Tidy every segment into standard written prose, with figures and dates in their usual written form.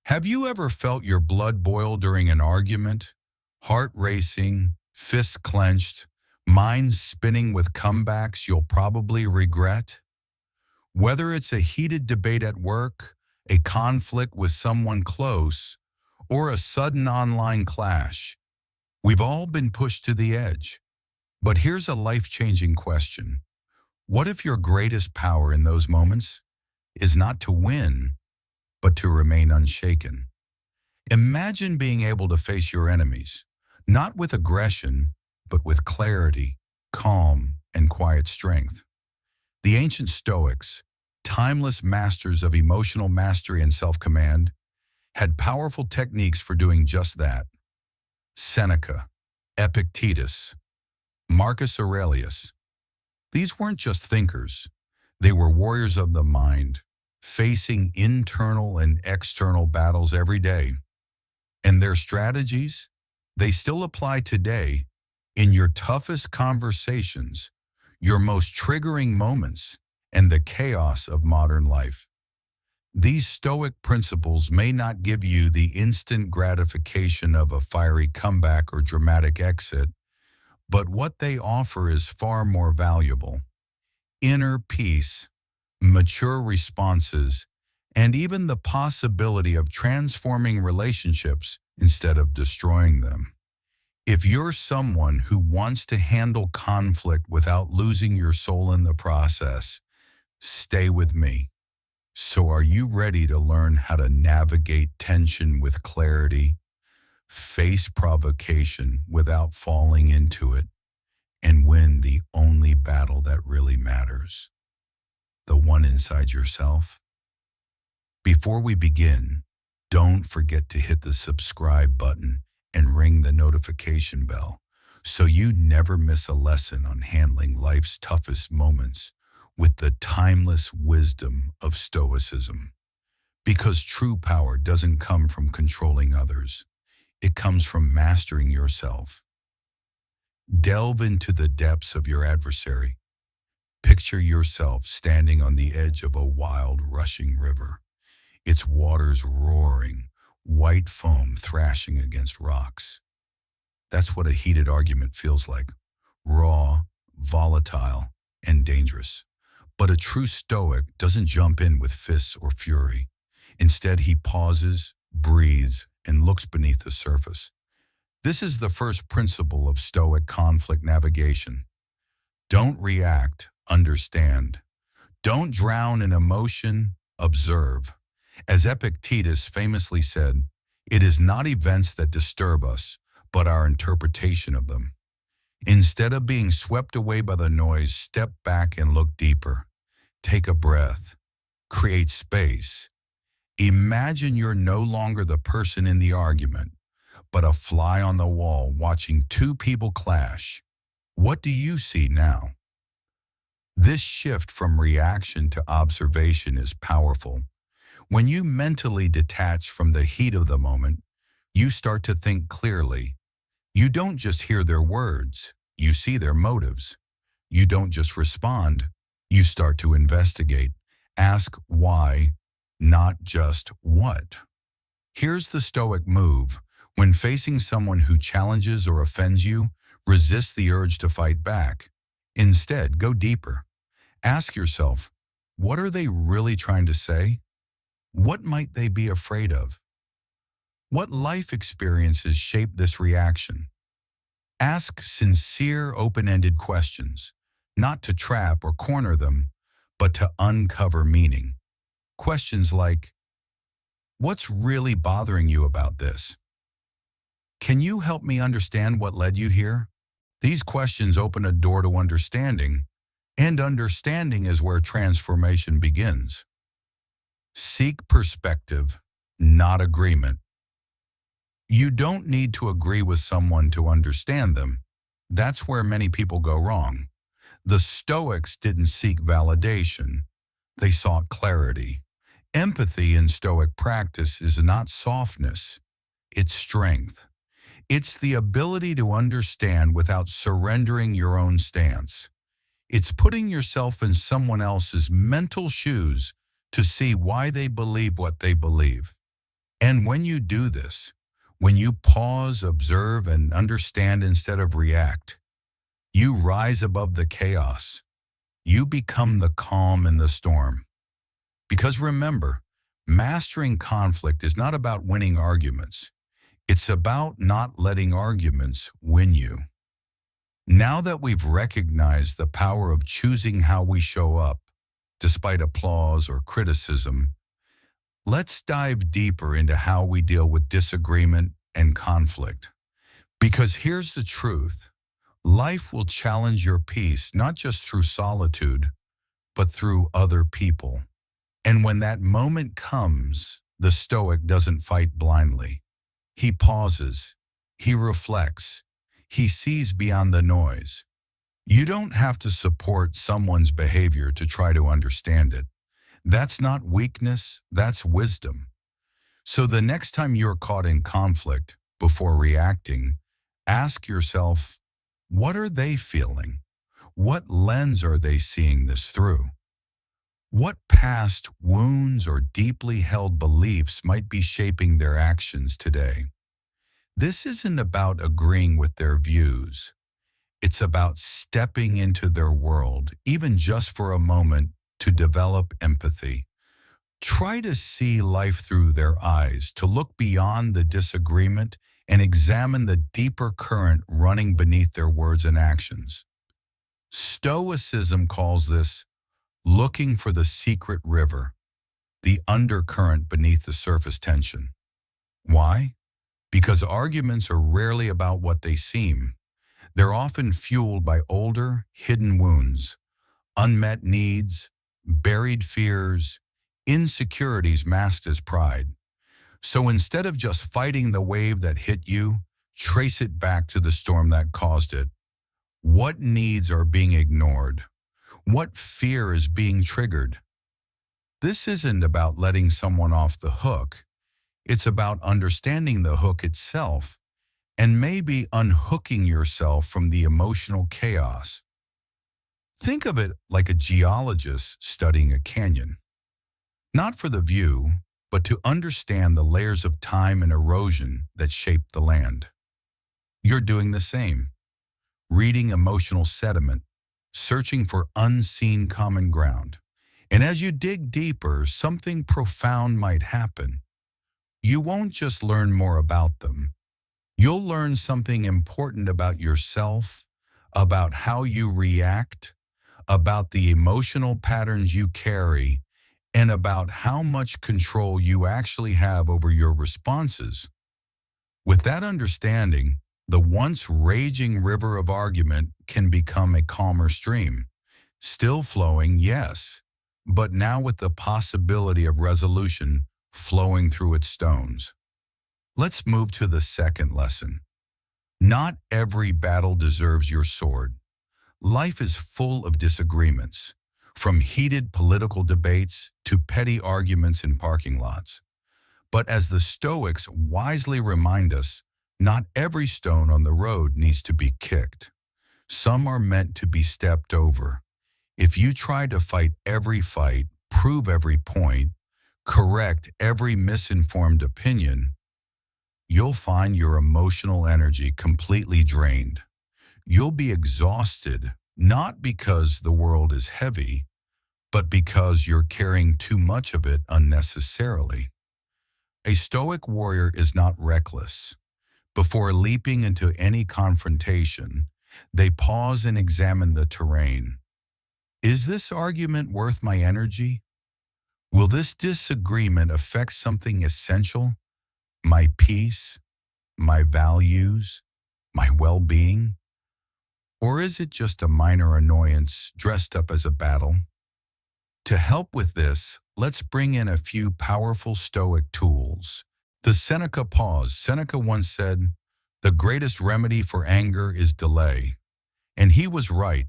Have you ever felt your blood boil during an argument? Heart racing, fists clenched, mind spinning with comebacks you'll probably regret? Whether it's a heated debate at work, a conflict with someone close, or a sudden online clash, we've all been pushed to the edge. But here's a life-changing question. What if your greatest power in those moments is not to win, but to remain unshaken? Imagine being able to face your enemies, not with aggression, but with clarity, calm, and quiet strength. The ancient Stoics, timeless masters of emotional mastery and self-command, had powerful techniques for doing just that. Seneca, Epictetus, Marcus Aurelius. These weren't just thinkers. They were warriors of the mind, facing internal and external battles every day. And their strategies, they still apply today in your toughest conversations, your most triggering moments, and the chaos of modern life. These Stoic principles may not give you the instant gratification of a fiery comeback or dramatic exit, but what they offer is far more valuable. Inner peace, mature responses, and even the possibility of transforming relationships instead of destroying them. If you're someone who wants to handle conflict without losing your soul in the process, stay with me. So are you ready to learn how to navigate tension with clarity, face provocation without falling into it, and win the only battle that really matters, the one inside yourself? Before we begin, don't forget to hit the subscribe button and ring the notification bell so you never miss a lesson on handling life's toughest moments with the timeless wisdom of Stoicism. Because true power doesn't come from controlling others. It comes from mastering yourself. Delve into the depths of your adversary. Picture yourself standing on the edge of a wild, rushing river, its waters roaring, white foam thrashing against rocks. That's what a heated argument feels like: raw, volatile, and dangerous. But a true Stoic doesn't jump in with fists or fury. Instead, he pauses, breathes, and looks beneath the surface. This is the first principle of Stoic conflict navigation. Don't react, understand. Don't drown in emotion, observe. As Epictetus famously said, it is not events that disturb us, but our interpretation of them. Instead of being swept away by the noise, step back and look deeper. Take a breath. Create space. Imagine you're no longer the person in the argument, but a fly on the wall watching two people clash. What do you see now? This shift from reaction to observation is powerful. When you mentally detach from the heat of the moment, you start to think clearly. You don't just hear their words, you see their motives. You don't just respond, you start to investigate. Ask why, not just what. Here's the Stoic move. When facing someone who challenges or offends you, resist the urge to fight back. Instead, go deeper. Ask yourself, what are they really trying to say? What might they be afraid of? What life experiences shape this reaction? Ask sincere, open-ended questions, not to trap or corner them, but to uncover meaning. Questions like, what's really bothering you about this? Can you help me understand what led you here? These questions open a door to understanding, and understanding is where transformation begins. Seek perspective, not agreement. You don't need to agree with someone to understand them. That's where many people go wrong. The Stoics didn't seek validation. They sought clarity. Empathy in Stoic practice is not softness. It's strength. It's the ability to understand without surrendering your own stance. It's putting yourself in someone else's mental shoes to see why they believe what they believe. And when you do this, when you pause, observe, and understand instead of react, you rise above the chaos. You become the calm in the storm. Because remember, mastering conflict is not about winning arguments. It's about not letting arguments win you. Now that we've recognized the power of choosing how we show up, despite applause or criticism, let's dive deeper into how we deal with disagreement and conflict. Because here's the truth. Life will challenge your peace not just through solitude, but through other people. And when that moment comes, the Stoic doesn't fight blindly. He pauses, he reflects, he sees beyond the noise. You don't have to support someone's behavior to try to understand it. That's not weakness, that's wisdom. So the next time you're caught in conflict, before reacting, ask yourself, what are they feeling? What lens are they seeing this through? What past wounds or deeply held beliefs might be shaping their actions today? This isn't about agreeing with their views. It's about stepping into their world, even just for a moment, to develop empathy. Try to see life through their eyes, to look beyond the disagreement and examine the deeper current running beneath their words and actions. Stoicism calls this looking for the secret river, the undercurrent beneath the surface tension. Why? Because arguments are rarely about what they seem. They're often fueled by older, hidden wounds, unmet needs, buried fears, insecurities masked as pride. So instead of just fighting the wave that hit you, trace it back to the storm that caused it. What needs are being ignored? What fear is being triggered? This isn't about letting someone off the hook. It's about understanding the hook itself and maybe unhooking yourself from the emotional chaos. Think of it like a geologist studying a canyon. Not for the view, but to understand the layers of time and erosion that shape the land. You're doing the same, reading emotional sediment, searching for unseen common ground. And as you dig deeper, something profound might happen. You won't just learn more about them. You'll learn something important about yourself, about how you react, about the emotional patterns you carry, and about how much control you actually have over your responses. With that understanding, the once raging river of argument can become a calmer stream. Still flowing, yes, but now with the possibility of resolution flowing through its stones. Let's move to the second lesson. Not every battle deserves your sword. Life is full of disagreements, from heated political debates to petty arguments in parking lots. But as the Stoics wisely remind us, not every stone on the road needs to be kicked. Some are meant to be stepped over. If you try to fight every fight, prove every point, correct every misinformed opinion, you'll find your emotional energy completely drained. You'll be exhausted, not because the world is heavy, but because you're carrying too much of it unnecessarily. A Stoic warrior is not reckless. Before leaping into any confrontation, they pause and examine the terrain. Is this argument worth my energy? Will this disagreement affect something essential? My peace, my values, my well-being? Or is it just a minor annoyance dressed up as a battle? To help with this, let's bring in a few powerful Stoic tools. The Seneca pause. Seneca once said, "The greatest remedy for anger is delay." And he was right.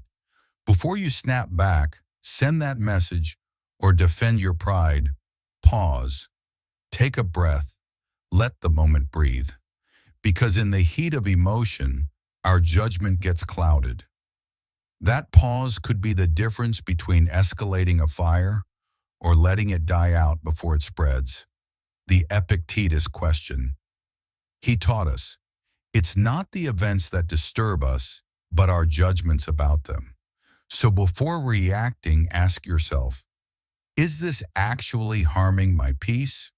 Before you snap back, send that message, or defend your pride, pause. Take a breath. Let the moment breathe. Because in the heat of emotion, our judgment gets clouded. That pause could be the difference between escalating a fire or letting it die out before it spreads. the Epictetus question. He taught us, it's not the events that disturb us, but our judgments about them. So before reacting, ask yourself, is this actually harming my peace?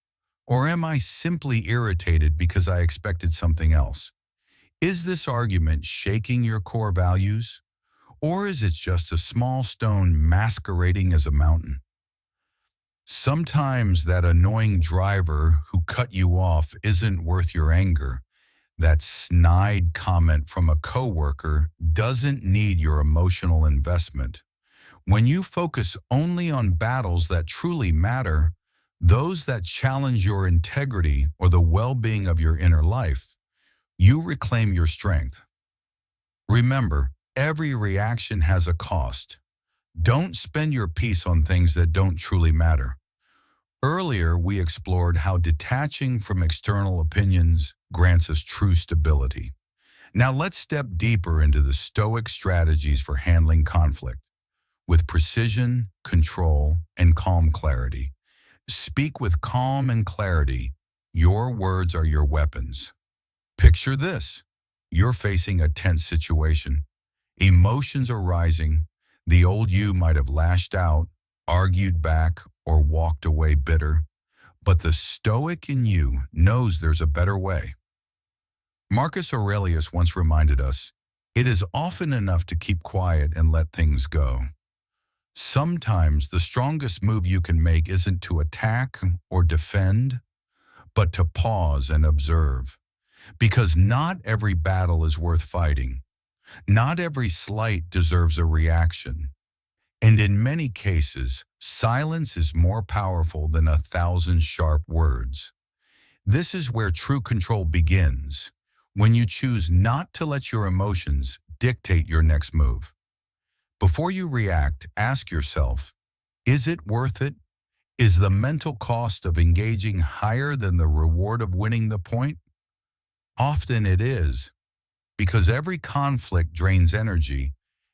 Or am I simply irritated because I expected something else? Is this argument shaking your core values? Or is it just a small stone masquerading as a mountain? Sometimes that annoying driver who cut you off isn't worth your anger. That snide comment from a coworker doesn't need your emotional investment. When you focus only on battles that truly matter, those that challenge your integrity or the well-being of your inner life, you reclaim your strength. Remember, every reaction has a cost. Don't spend your peace on things that don't truly matter. Earlier, we explored how detaching from external opinions grants us true stability. Now let's step deeper into the Stoic strategies for handling conflict with precision, control, and calm clarity. Speak with calm and clarity. Your words are your weapons. Picture this. You're facing a tense situation. Emotions are rising. The old you might have lashed out, argued back, or walked away bitter. But the Stoic in you knows there's a better way. Marcus Aurelius once reminded us, it is often enough to keep quiet and let things go. Sometimes the strongest move you can make isn't to attack or defend, but to pause and observe. Because not every battle is worth fighting. Not every slight deserves a reaction. And in many cases, silence is more powerful than 1,000 sharp words. This is where true control begins, when you choose not to let your emotions dictate your next move. Before you react, ask yourself, is it worth it? Is the mental cost of engaging higher than the reward of winning the point? Often it is, because every conflict drains energy,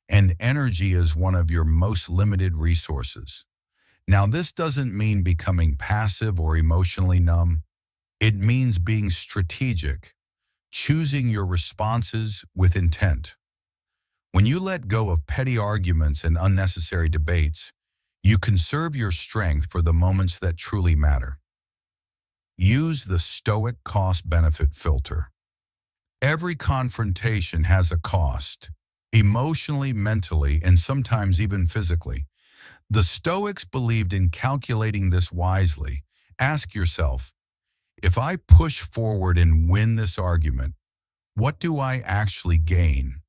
and energy is one of your most limited resources. Now, this doesn't mean becoming passive or emotionally numb. It means being strategic, choosing your responses with intent. When you let go of petty arguments and unnecessary debates, you conserve your strength for the moments that truly matter. Use the Stoic cost-benefit filter. Every confrontation has a cost, emotionally, mentally, and sometimes even physically. The Stoics believed in calculating this wisely. Ask yourself, if I push forward and win this argument, what do I actually gain?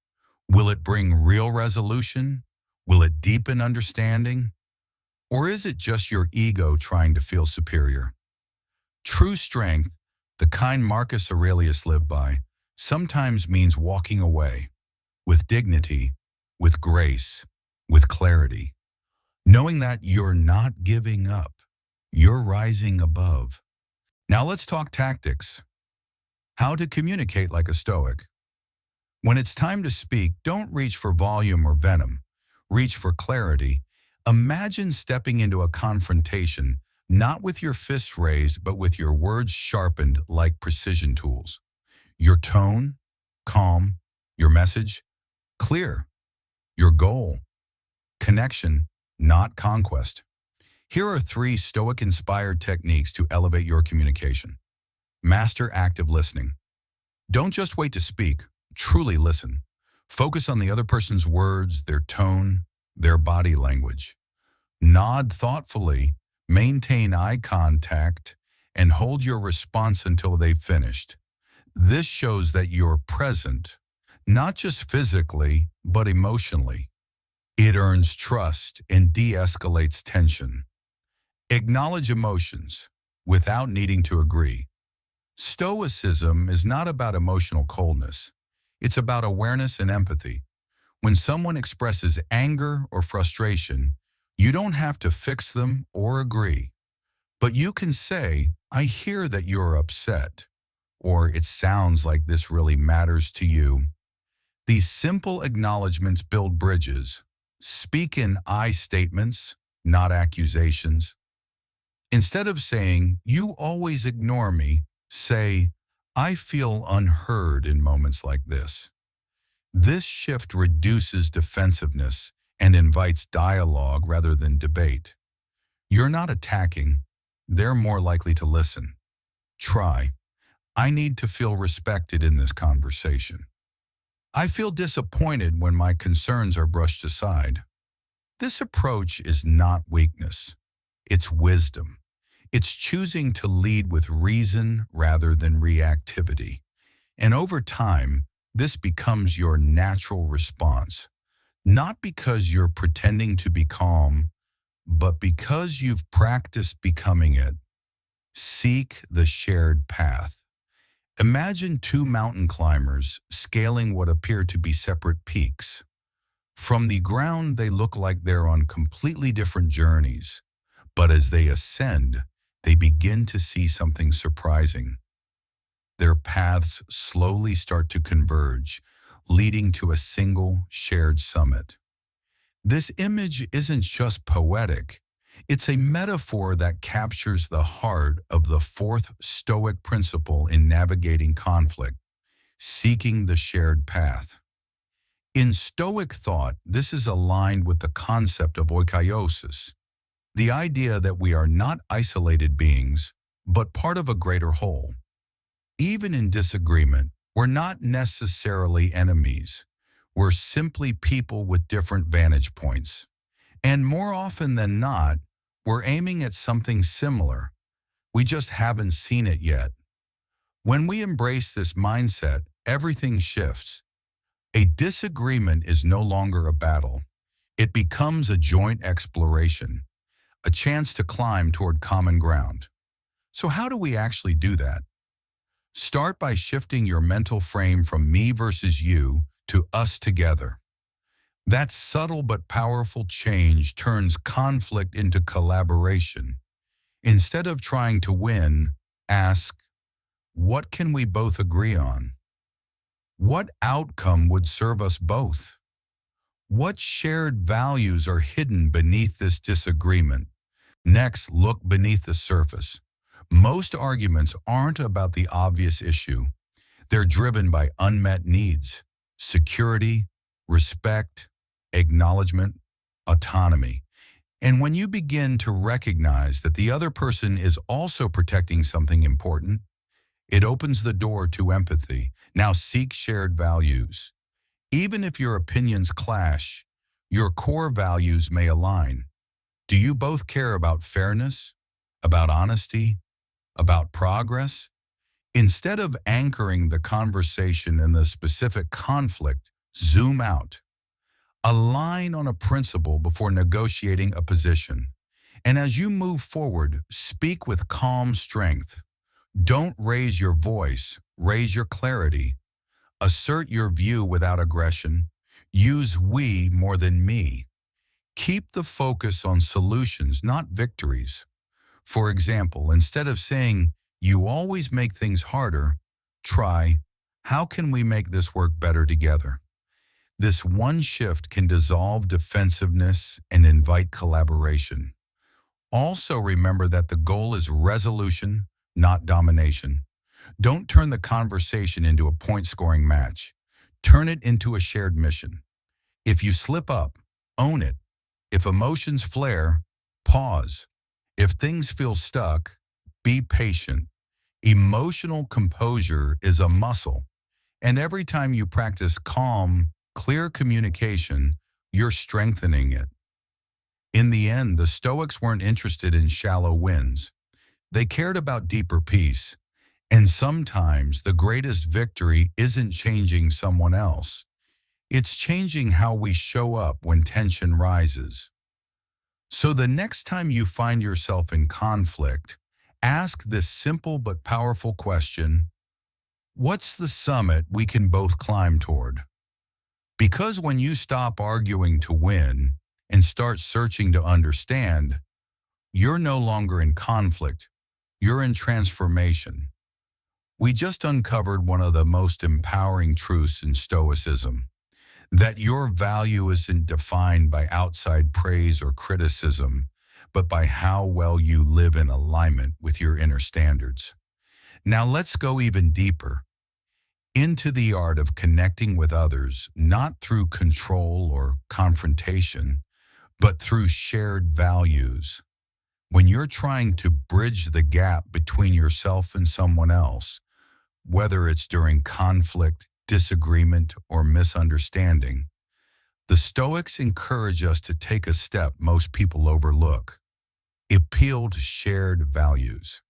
Will it bring real resolution? Will it deepen understanding? Or is it just your ego trying to feel superior? True strength, the kind Marcus Aurelius lived by, sometimes means walking away with dignity, with grace, with clarity, knowing that you're not giving up, you're rising above. Now let's talk tactics. How to communicate like a Stoic. When it's time to speak, don't reach for volume or venom. Reach for clarity. Imagine stepping into a confrontation, not with your fists raised, but with your words sharpened like precision tools. Your tone, calm. Your message, clear. Your goal, connection, not conquest. Here are 3 Stoic-inspired techniques to elevate your communication. Master active listening. Don't just wait to speak, truly listen. Focus on the other person's words, their tone, their body language. Nod thoughtfully, maintain eye contact, and hold your response until they've finished. This shows that you're present, not just physically, but emotionally. It earns trust and de-escalates tension. Acknowledge emotions without needing to agree. Stoicism is not about emotional coldness. It's about awareness and empathy. When someone expresses anger or frustration, you don't have to fix them or agree. But you can say, I hear that you're upset, or it sounds like this really matters to you. These simple acknowledgments build bridges. Speak in I statements, not accusations. Instead of saying, "You always ignore me," say, "I feel unheard in moments like this." This shift reduces defensiveness and invites dialogue rather than debate. You're not attacking, they're more likely to listen. Try, "I need to feel respected in this conversation. I feel disappointed when my concerns are brushed aside." This approach is not weakness, it's wisdom. It's choosing to lead with reason rather than reactivity. And over time, this becomes your natural response, not because you're pretending to be calm, but because you've practiced becoming it. Seek the shared path. Imagine two mountain climbers scaling what appear to be separate peaks. From the ground, they look like they're on completely different journeys, but as they ascend, they begin to see something surprising. Their paths slowly start to converge, leading to a single shared summit. This image isn't just poetic, it's a metaphor that captures the heart of the fourth Stoic principle in navigating conflict: seeking the shared path. In Stoic thought, this is aligned with the concept of oikoiosis, the idea that we are not isolated beings, but part of a greater whole. Even in disagreement, we're not necessarily enemies. We're simply people with different vantage points. And more often than not, we're aiming at something similar. We just haven't seen it yet. When we embrace this mindset, everything shifts. A disagreement is no longer a battle. It becomes a joint exploration, a chance to climb toward common ground. So how do we actually do that? Start by shifting your mental frame from me versus you to us together. That subtle but powerful change turns conflict into collaboration. Instead of trying to win, ask, what can we both agree on? What outcome would serve us both? What shared values are hidden beneath this disagreement? Next, look beneath the surface. Most arguments aren't about the obvious issue. They're driven by unmet needs: security, respect, acknowledgement, autonomy. And when you begin to recognize that the other person is also protecting something important, it opens the door to empathy. Now seek shared values. Even if your opinions clash, your core values may align. Do you both care about fairness, about honesty, about progress? Instead of anchoring the conversation in the specific conflict, zoom out. Align on a principle before negotiating a position. And as you move forward, speak with calm strength. Don't raise your voice, raise your clarity. Assert your view without aggression. Use we more than me. Keep the focus on solutions, not victories. For example, instead of saying, "You always make things harder," try, "How can we make this work better together?" This one shift can dissolve defensiveness and invite collaboration. Also remember that the goal is resolution, not domination. Don't turn the conversation into a point-scoring match. Turn it into a shared mission. If you slip up, own it. If emotions flare, pause. If things feel stuck, be patient. Emotional composure is a muscle, and every time you practice calm, clear communication, you're strengthening it. In the end, the Stoics weren't interested in shallow wins. They cared about deeper peace. And sometimes the greatest victory isn't changing someone else. It's changing how we show up when tension rises. So the next time you find yourself in conflict, ask this simple but powerful question: what's the summit we can both climb toward? Because when you stop arguing to win and start searching to understand, you're no longer in conflict, you're in transformation. We just uncovered one of the most empowering truths in Stoicism: that your value isn't defined by outside praise or criticism, but by how well you live in alignment with your inner standards. Now let's go even deeper into the art of connecting with others, not through control or confrontation, but through shared values. When you're trying to bridge the gap between yourself and someone else, whether it's during conflict, disagreement, or misunderstanding, the Stoics encourage us to take a step most people overlook: appeal to shared values.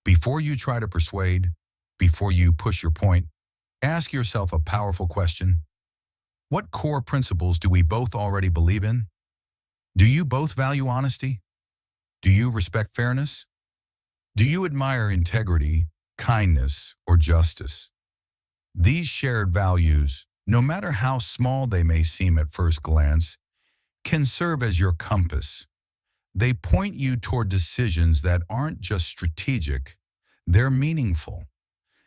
Before you try to persuade, before you push your point, ask yourself a powerful question. What core principles do we both already believe in? Do you both value honesty? Do you respect fairness? Do you admire integrity, kindness, or justice? These shared values, no matter how small they may seem at first glance, can serve as your compass. They point you toward decisions that aren't just strategic, they're meaningful.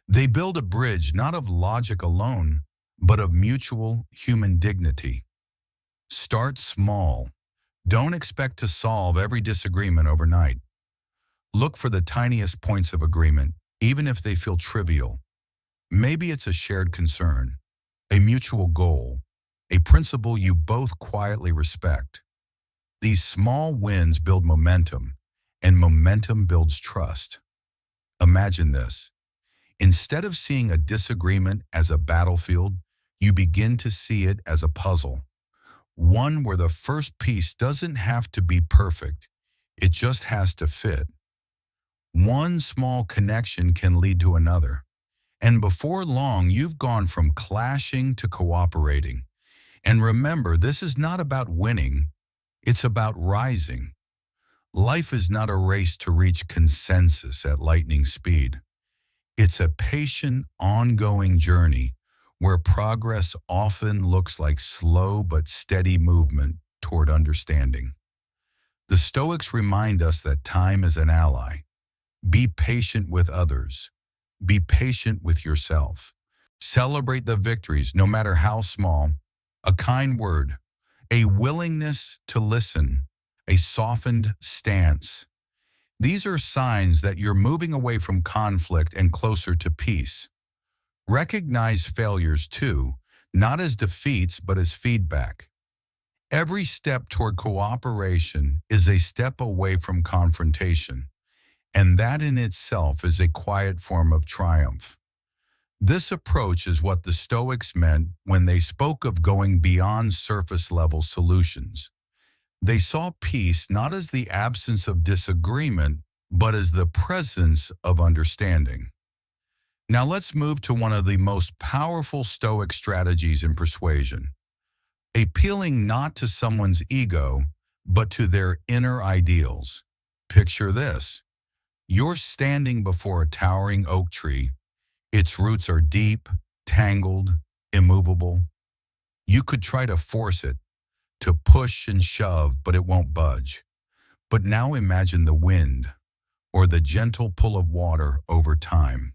They build a bridge not of logic alone, but of mutual human dignity. Start small. Don't expect to solve every disagreement overnight. Look for the tiniest points of agreement, even if they feel trivial. Maybe it's a shared concern, a mutual goal, a principle you both quietly respect. These small wins build momentum, and momentum builds trust. Imagine this. Instead of seeing a disagreement as a battlefield, you begin to see it as a puzzle. One where the first piece doesn't have to be perfect, it just has to fit. One small connection can lead to another. And before long, you've gone from clashing to cooperating. And remember, this is not about winning, it's about rising. Life is not a race to reach consensus at lightning speed. It's a patient, ongoing journey where progress often looks like slow but steady movement toward understanding. The Stoics remind us that time is an ally. Be patient with others. Be patient with yourself. Celebrate the victories, no matter how small. A kind word, a willingness to listen, a softened stance. These are signs that you're moving away from conflict and closer to peace. Recognize failures too, not as defeats but as feedback. Every step toward cooperation is a step away from confrontation, and that in itself is a quiet form of triumph. This approach is what the Stoics meant when they spoke of going beyond surface-level solutions. They saw peace not as the absence of disagreement, but as the presence of understanding. Now let's move to one of the most powerful Stoic strategies in persuasion: appealing not to someone's ego, but to their inner ideals. Picture this. You're standing before a towering oak tree. Its roots are deep, tangled, immovable. You could try to force it, to push and shove, but it won't budge. But now imagine the wind, or the gentle pull of water over time.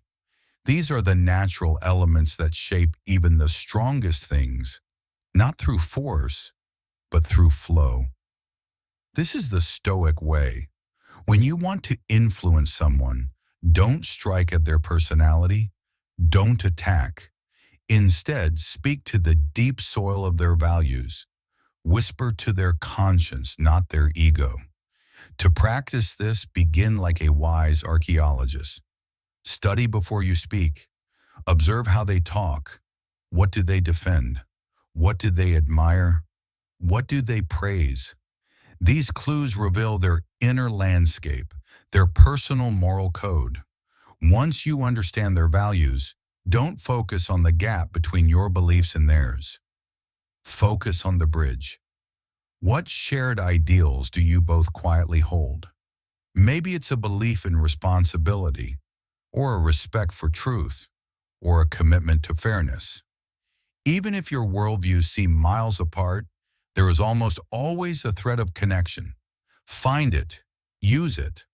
These are the natural elements that shape even the strongest things, not through force, but through flow. This is the Stoic way. When you want to influence someone, don't strike at their personality, don't attack. Instead, speak to the deep soil of their values. Whisper to their conscience, not their ego. To practice this, begin like a wise archaeologist. Study before you speak. Observe how they talk. What do they defend? What do they admire? What do they praise? These clues reveal their inner landscape, their personal moral code. Once you understand their values, don't focus on the gap between your beliefs and theirs. Focus on the bridge. What shared ideals do you both quietly hold? Maybe it's a belief in responsibility, or a respect for truth, or a commitment to fairness. Even if your worldviews seem miles apart, there is almost always a thread of connection. Find it, use it.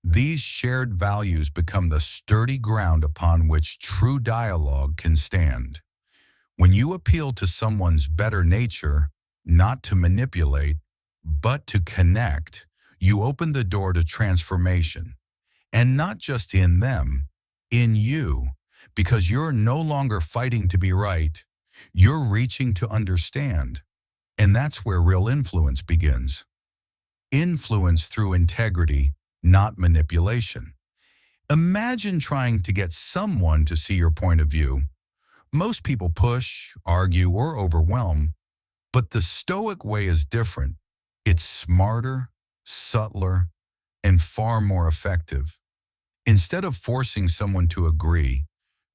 These shared values become the sturdy ground upon which true dialogue can stand. When you appeal to someone's better nature, not to manipulate, but to connect, You open the door to transformation, and not just in them, in you, because you're no longer fighting to be right. You're reaching to understand. And that's where real influence begins. Influence through integrity, not manipulation. Imagine trying to get someone to see your point of view. Most people push, argue, or overwhelm, but the Stoic way is different. It's smarter, subtler, and far more effective. Instead of forcing someone to agree,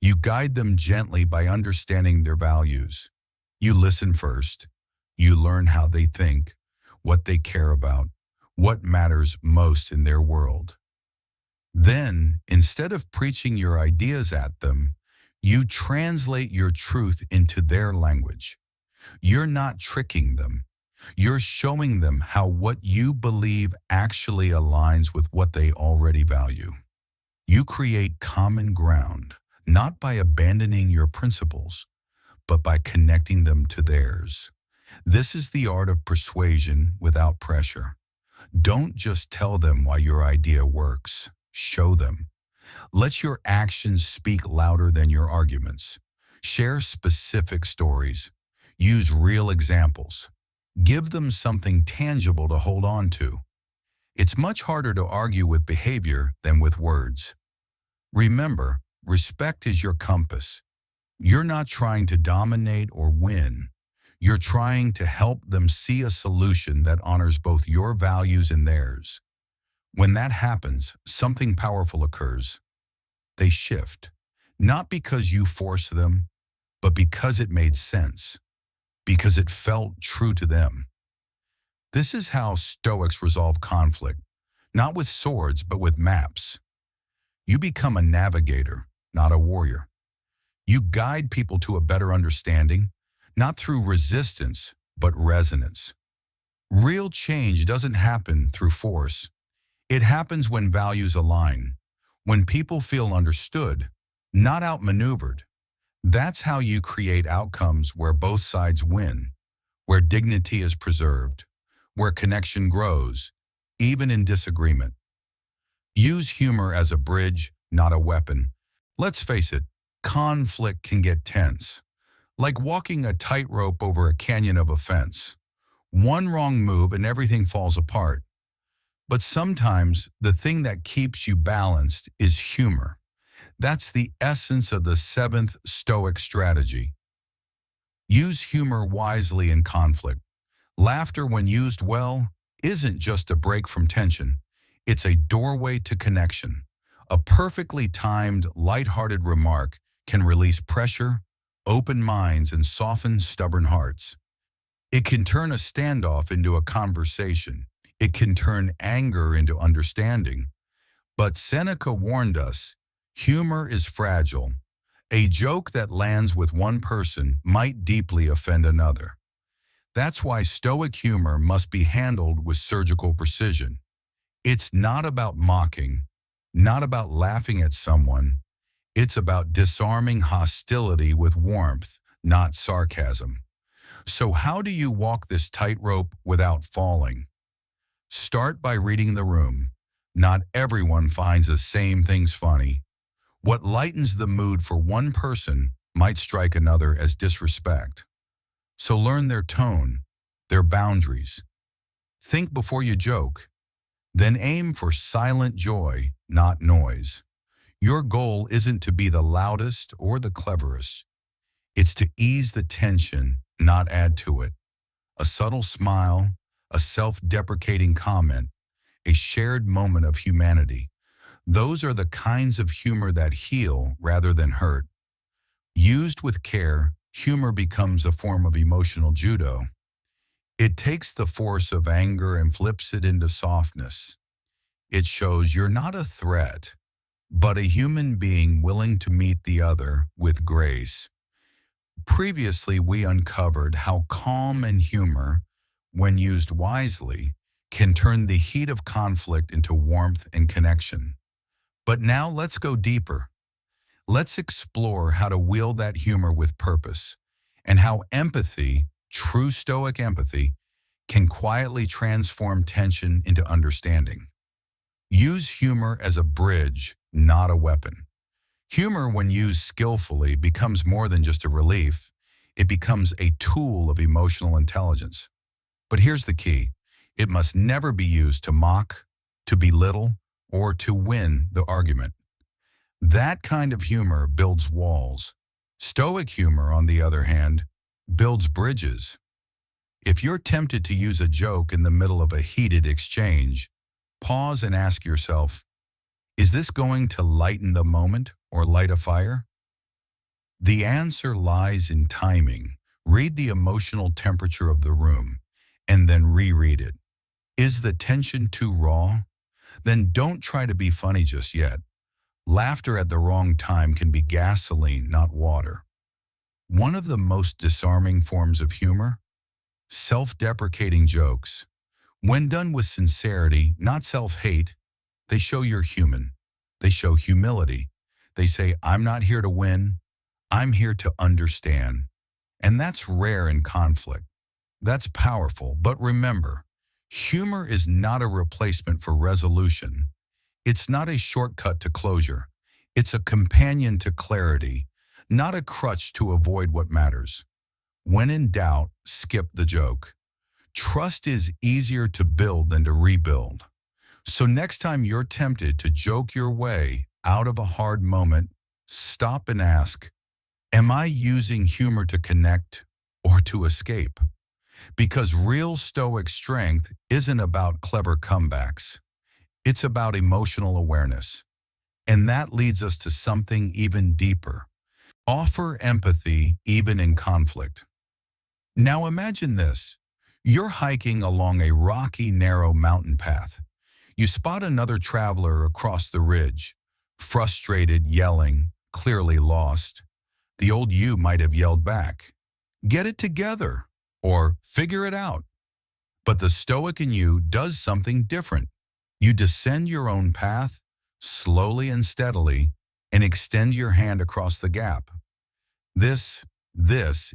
you guide them gently by understanding their values. You listen first. You learn how they think, what they care about, what matters most in their world. Then, instead of preaching your ideas at them, you translate your truth into their language. You're not tricking them. You're showing them how what you believe actually aligns with what they already value. You create common ground, not by abandoning your principles, but by connecting them to theirs. This is the art of persuasion without pressure. Don't just tell them why your idea works. Show them. Let your actions speak louder than your arguments. Share specific stories. Use real examples. Give them something tangible to hold on to. It's much harder to argue with behavior than with words. Remember, respect is your compass. You're not trying to dominate or win. You're trying to help them see a solution that honors both your values and theirs. When that happens, something powerful occurs. They shift, not because you force them, but because it made sense, because it felt true to them. This is how Stoics resolve conflict, not with swords, but with maps. You become a navigator, not a warrior. You guide people to a better understanding, not through resistance, but resonance. Real change doesn't happen through force. It happens when values align, when people feel understood, not outmaneuvered. That's how you create outcomes where both sides win, where dignity is preserved, where connection grows, even in disagreement. Use humor as a bridge, not a weapon. Let's face it, conflict can get tense, like walking a tightrope over a canyon of offense. One wrong move and everything falls apart. But sometimes the thing that keeps you balanced is humor. That's the essence of the seventh Stoic strategy. Use humor wisely in conflict. Laughter, when used well, isn't just a break from tension. It's a doorway to connection. A perfectly timed, lighthearted remark can release pressure, open minds, and soften stubborn hearts. It can turn a standoff into a conversation. It can turn anger into understanding. But Seneca warned us, humor is fragile. A joke that lands with one person might deeply offend another. That's why Stoic humor must be handled with surgical precision. It's not about mocking, not about laughing at someone. It's about disarming hostility with warmth, not sarcasm. So how do you walk this tightrope without falling? Start by reading the room. Not everyone finds the same things funny. What lightens the mood for one person might strike another as disrespect. So learn their tone, their boundaries. Think before you joke. Then aim for silent joy, not noise. Your goal isn't to be the loudest or the cleverest. It's to ease the tension, not add to it. A subtle smile, a self-deprecating comment, a shared moment of humanity. Those are the kinds of humor that heal rather than hurt. Used with care, humor becomes a form of emotional judo. It takes the force of anger and flips it into softness. It shows you're not a threat, but a human being willing to meet the other with grace. Previously, we uncovered how calm and humor, when used wisely, can turn the heat of conflict into warmth and connection. But now let's go deeper. Let's explore how to wield that humor with purpose, and how empathy, true Stoic empathy, can quietly transform tension into understanding. Use humor as a bridge, not a weapon. Humor, when used skillfully, becomes more than just a relief. It becomes a tool of emotional intelligence. But here's the key. It must never be used to mock, to belittle, or to win the argument. That kind of humor builds walls. Stoic humor, on the other hand, builds bridges. If you're tempted to use a joke in the middle of a heated exchange, pause and ask yourself, is this going to lighten the moment or light a fire? The answer lies in timing. Read the emotional temperature of the room and then reread it. Is the tension too raw? Then don't try to be funny just yet. Laughter at the wrong time can be gasoline, not water. One of the most disarming forms of humor? Self-deprecating jokes. When done with sincerity, not self-hate, they show you're human. They show humility. They say, I'm not here to win. I'm here to understand. And that's rare in conflict. That's powerful. But remember, humor is not a replacement for resolution. It's not a shortcut to closure. It's a companion to clarity, not a crutch to avoid what matters. When in doubt, skip the joke. Trust is easier to build than to rebuild. So next time you're tempted to joke your way out of a hard moment, stop and ask, am I using humor to connect or to escape? Because real Stoic strength isn't about clever comebacks. It's about emotional awareness. And that leads us to something even deeper. Offer empathy even in conflict. Now imagine this. You're hiking along a rocky, narrow mountain path. You spot another traveler across the ridge, frustrated, yelling, clearly lost. The old you might have yelled back, "Get it together," or "Figure it out." But the Stoic in you does something different. You descend your own path, slowly and steadily, and extend your hand across the gap. This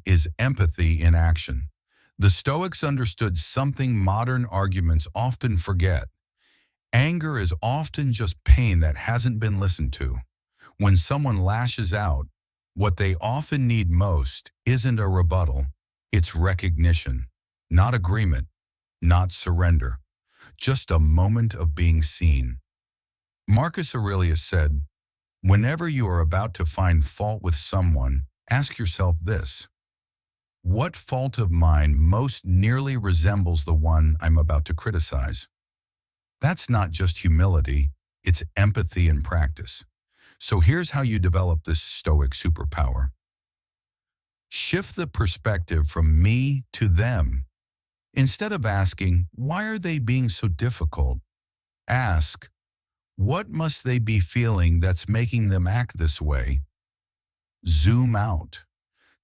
is empathy in action. The Stoics understood something modern arguments often forget. Anger is often just pain that hasn't been listened to. When someone lashes out, what they often need most isn't a rebuttal, it's recognition, not agreement, not surrender, just a moment of being seen. Marcus Aurelius said, whenever you are about to find fault with someone, ask yourself this: what fault of mine most nearly resembles the one I'm about to criticize? That's not just humility, it's empathy in practice. So here's how you develop this Stoic superpower. Shift the perspective from me to them. Instead of asking, why are they being so difficult? Ask, what must they be feeling that's making them act this way? Zoom out.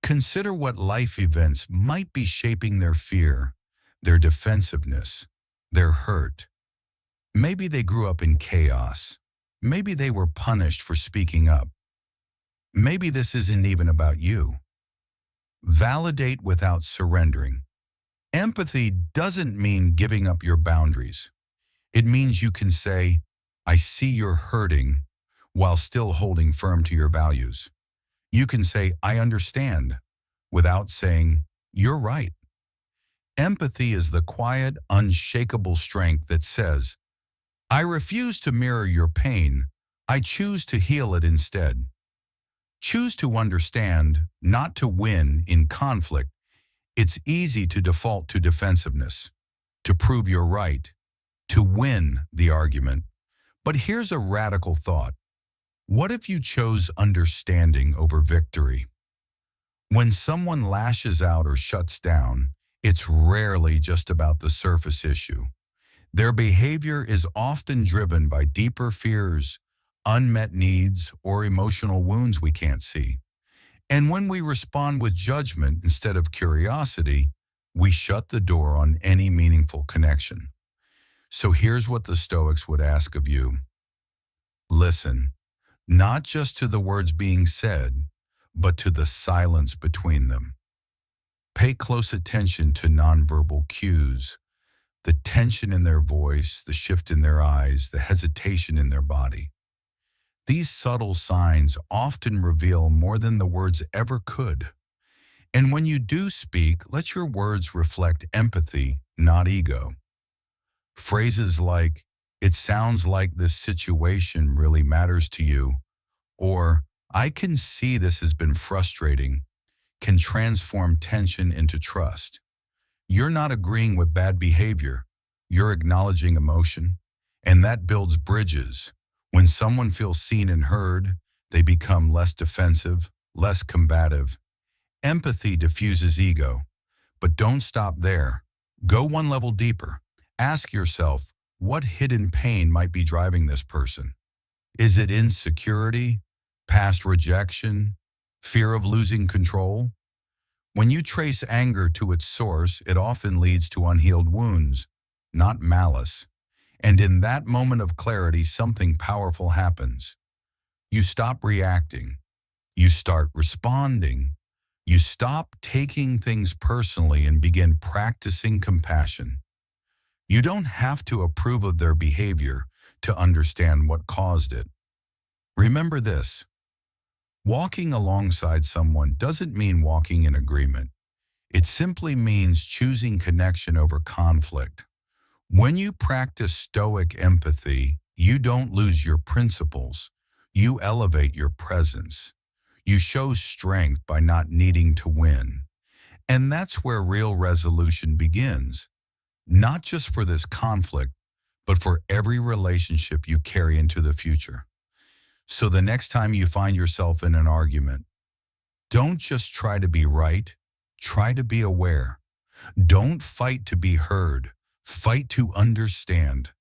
Consider what life events might be shaping their fear, their defensiveness, their hurt. Maybe they grew up in chaos. Maybe they were punished for speaking up. Maybe this isn't even about you. Validate without surrendering. Empathy doesn't mean giving up your boundaries. It means you can say, I see you're hurting, while still holding firm to your values. You can say, I understand, without saying, you're right. Empathy is the quiet, unshakable strength that says, I refuse to mirror your pain. I choose to heal it instead. Choose to understand, not to win in conflict. It's easy to default to defensiveness, to prove you're right, to win the argument. But here's a radical thought. What if you chose understanding over victory? When someone lashes out or shuts down, it's rarely just about the surface issue. Their behavior is often driven by deeper fears, unmet needs, or emotional wounds we can't see. And when we respond with judgment instead of curiosity, we shut the door on any meaningful connection. So here's what the Stoics would ask of you. Listen, not just to the words being said, but to the silence between them. Pay close attention to nonverbal cues, the tension in their voice, the shift in their eyes, the hesitation in their body. These subtle signs often reveal more than the words ever could. And when you do speak, let your words reflect empathy, not ego. Phrases like, "It sounds like this situation really matters to you," or "I can see this has been frustrating," can transform tension into trust. You're not agreeing with bad behavior. You're acknowledging emotion, and that builds bridges. When someone feels seen and heard, they become less defensive, less combative. Empathy diffuses ego, but don't stop there. Go one level deeper. Ask yourself, what hidden pain might be driving this person? Is it insecurity, past rejection, fear of losing control? When you trace anger to its source, it often leads to unhealed wounds, not malice. And in that moment of clarity, something powerful happens. You stop reacting. You start responding. You stop taking things personally and begin practicing compassion. You don't have to approve of their behavior to understand what caused it. Remember this: walking alongside someone doesn't mean walking in agreement. It simply means choosing connection over conflict. When you practice stoic empathy, you don't lose your principles. You elevate your presence. You show strength by not needing to win. And that's where real resolution begins. Not just for this conflict, but for every relationship you carry into the future. So the next time you find yourself in an argument, don't just try to be right, try to be aware. Don't fight to be heard, fight to understand.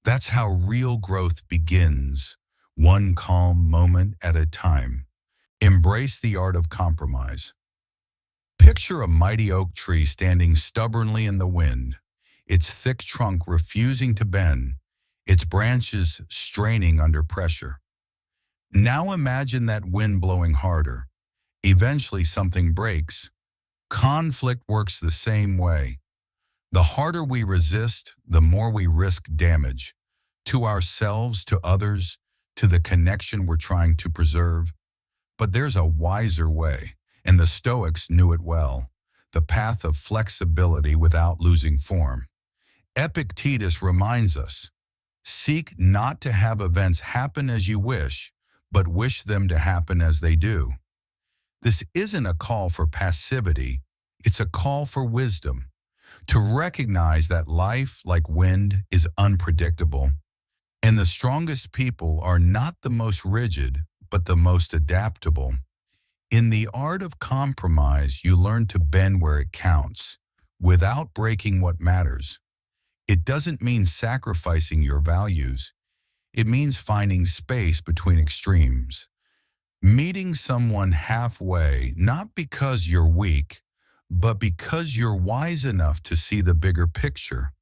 That's how real growth begins, one calm moment at a time. Embrace the art of compromise. Picture a mighty oak tree standing stubbornly in the wind, its thick trunk refusing to bend, its branches straining under pressure. Now imagine that wind blowing harder. Eventually something breaks. Conflict works the same way. The harder we resist, the more we risk damage, to ourselves, to others, to the connection we're trying to preserve. But there's a wiser way, and the Stoics knew it well: the path of flexibility without losing form. Epictetus reminds us, seek not to have events happen as you wish, but wish them to happen as they do. This isn't a call for passivity, it's a call for wisdom, to recognize that life, like wind, is unpredictable. And the strongest people are not the most rigid, but the most adaptable. In the art of compromise, you learn to bend where it counts, without breaking what matters. It doesn't mean sacrificing your values. It means finding space between extremes. Meeting someone halfway, not because you're weak, but because you're wise enough to see the bigger picture.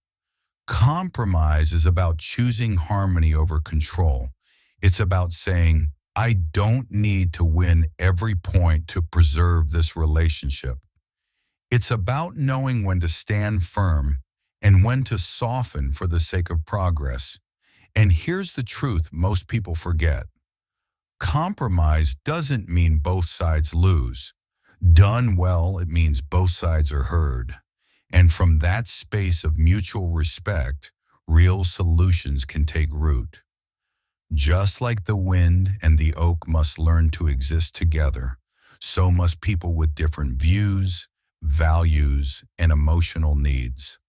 Compromise is about choosing harmony over control. It's about saying, I don't need to win every point to preserve this relationship. It's about knowing when to stand firm and when to soften for the sake of progress. And here's the truth most people forget. Compromise doesn't mean both sides lose. Done well, it means both sides are heard. And from that space of mutual respect, real solutions can take root. Just like the wind and the oak must learn to exist together, so must people with different views, values, and emotional needs.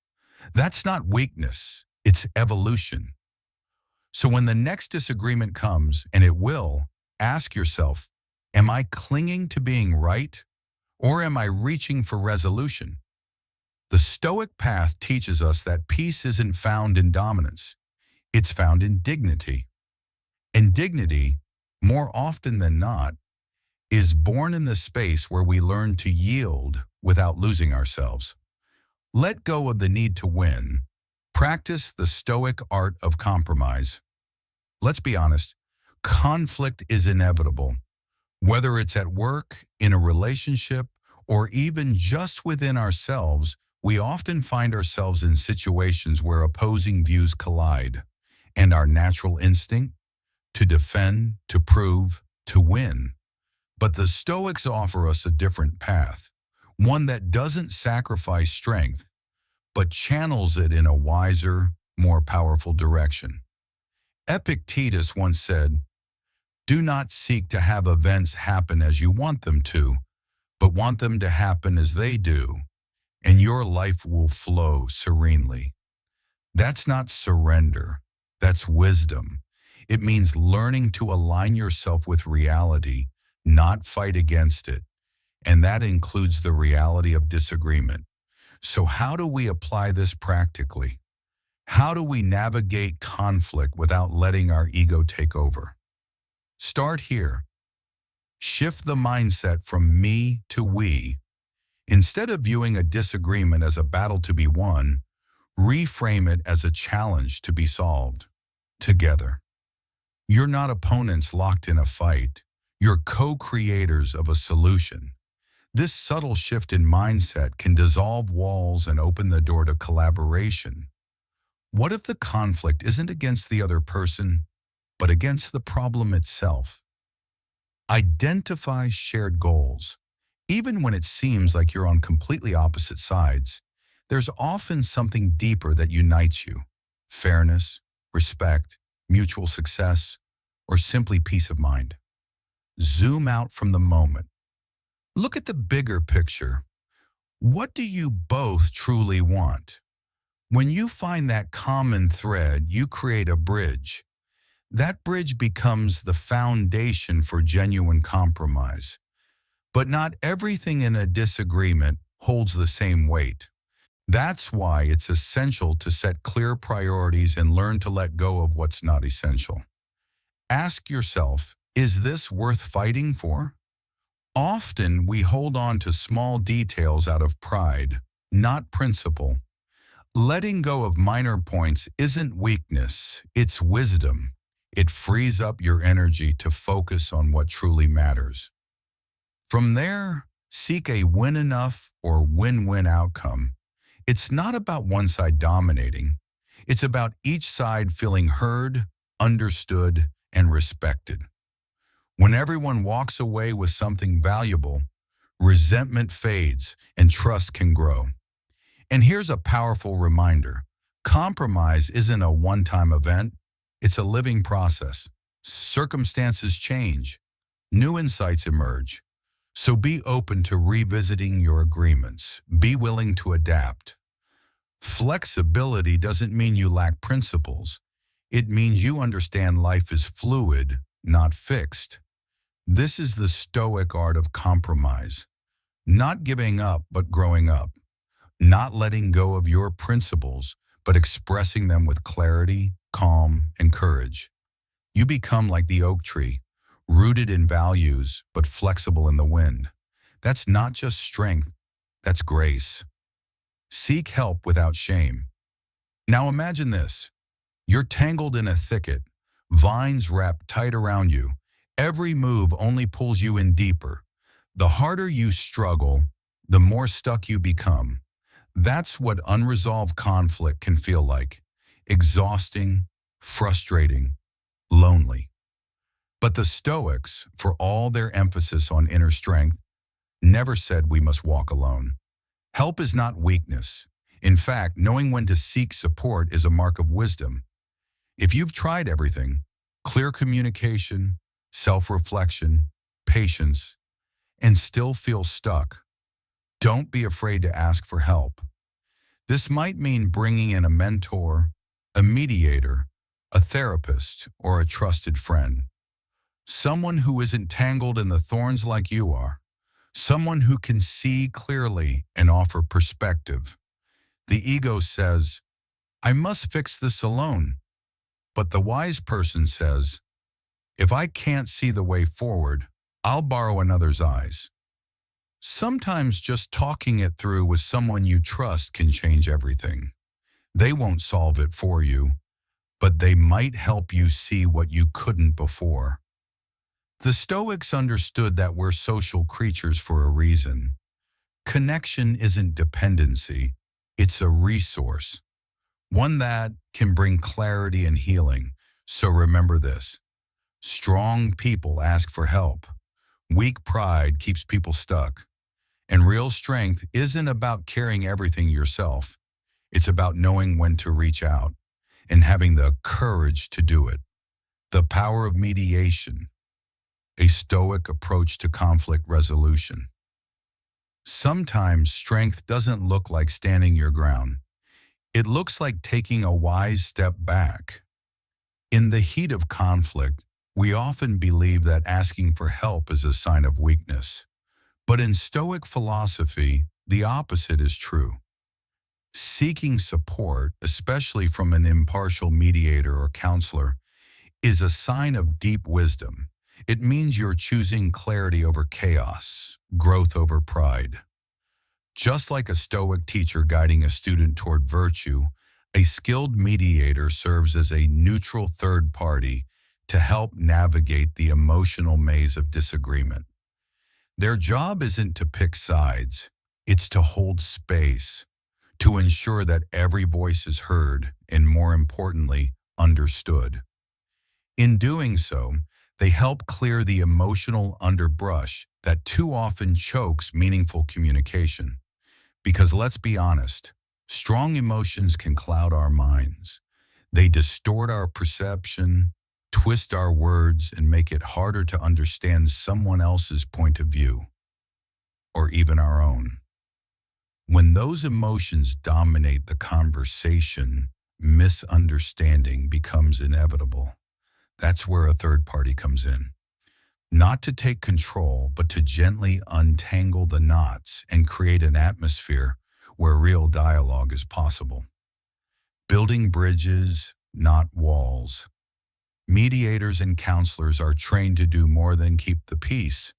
That's not weakness, it's evolution. So when the next disagreement comes, and it will, ask yourself, am I clinging to being right, or am I reaching for resolution? The Stoic path teaches us that peace isn't found in dominance. It's found in dignity. And dignity, more often than not, is born in the space where we learn to yield without losing ourselves. Let go of the need to win. Practice the Stoic art of compromise. Let's be honest, conflict is inevitable. Whether it's at work, in a relationship, or even just within ourselves, we often find ourselves in situations where opposing views collide, and our natural instinct to defend, to prove, to win. But the Stoics offer us a different path, one that doesn't sacrifice strength, but channels it in a wiser, more powerful direction. Epictetus once said, "Do not seek to have events happen as you want them to, but want them to happen as they do, and your life will flow serenely." That's not surrender. That's wisdom. It means learning to align yourself with reality, not fight against it. And that includes the reality of disagreement. So how do we apply this practically? How do we navigate conflict without letting our ego take over? Start here. Shift the mindset from me to we. Instead of viewing a disagreement as a battle to be won, reframe it as a challenge to be solved together. You're not opponents locked in a fight. You're co-creators of a solution. This subtle shift in mindset can dissolve walls and open the door to collaboration. What if the conflict isn't against the other person, but against the problem itself? Identify shared goals. Even when it seems like you're on completely opposite sides, there's often something deeper that unites you. Fairness, respect, mutual success, or simply peace of mind. Zoom out from the moment. Look at the bigger picture. What do you both truly want? When you find that common thread, you create a bridge. That bridge becomes the foundation for genuine compromise. But not everything in a disagreement holds the same weight. That's why it's essential to set clear priorities and learn to let go of what's not essential. Ask yourself, is this worth fighting for? Often we hold on to small details out of pride, not principle. Letting go of minor points isn't weakness, it's wisdom. It frees up your energy to focus on what truly matters. From there, seek a win enough or win-win outcome. It's not about one side dominating. It's about each side feeling heard, understood, and respected. When everyone walks away with something valuable, resentment fades and trust can grow. And here's a powerful reminder. Compromise isn't a one-time event. It's a living process. Circumstances change. New insights emerge. So be open to revisiting your agreements. Be willing to adapt. Flexibility doesn't mean you lack principles. It means you understand life is fluid, not fixed. This is the Stoic art of compromise. Not giving up, but growing up. Not letting go of your principles, but expressing them with clarity, calm, and courage. You become like the oak tree, rooted in values, but flexible in the wind. That's not just strength, that's grace. Seek help without shame. Now imagine this. You're tangled in a thicket, vines wrap tight around you. Every move only pulls you in deeper. The harder you struggle, the more stuck you become. That's what unresolved conflict can feel like. Exhausting, frustrating, lonely. But the Stoics, for all their emphasis on inner strength, never said we must walk alone. Help is not weakness. In fact, knowing when to seek support is a mark of wisdom. If you've tried everything, clear communication, self-reflection, patience, and still feel stuck, don't be afraid to ask for help. This might mean bringing in a mentor, a mediator, a therapist, or a trusted friend. Someone who isn't tangled in the thorns like you are. Someone who can see clearly and offer perspective. The ego says, I must fix this alone. But the wise person says, if I can't see the way forward, I'll borrow another's eyes. Sometimes just talking it through with someone you trust can change everything. They won't solve it for you, but they might help you see what you couldn't before. The Stoics understood that we're social creatures for a reason. Connection isn't dependency, it's a resource, one that can bring clarity and healing. So remember this: strong people ask for help, weak pride keeps people stuck, and real strength isn't about carrying everything yourself. It's about knowing when to reach out and having the courage to do it. The power of mediation, a stoic approach to conflict resolution. Sometimes strength doesn't look like standing your ground. It looks like taking a wise step back. In the heat of conflict, we often believe that asking for help is a sign of weakness. But in Stoic philosophy, the opposite is true. Seeking support, especially from an impartial mediator or counselor, is a sign of deep wisdom. It means you're choosing clarity over chaos, growth over pride. Just like a Stoic teacher guiding a student toward virtue, a skilled mediator serves as a neutral third party to help navigate the emotional maze of disagreement. Their job isn't to pick sides, it's to hold space, to ensure that every voice is heard and, more importantly, understood. In doing so, they help clear the emotional underbrush that too often chokes meaningful communication. Because let's be honest, strong emotions can cloud our minds. They distort our perception, twist our words, and make it harder to understand someone else's point of view, or even our own. When those emotions dominate the conversation, misunderstanding becomes inevitable. That's where a third party comes in. Not to take control, but to gently untangle the knots and create an atmosphere where real dialogue is possible. Building bridges, not walls. Mediators and counselors are trained to do more than keep the peace.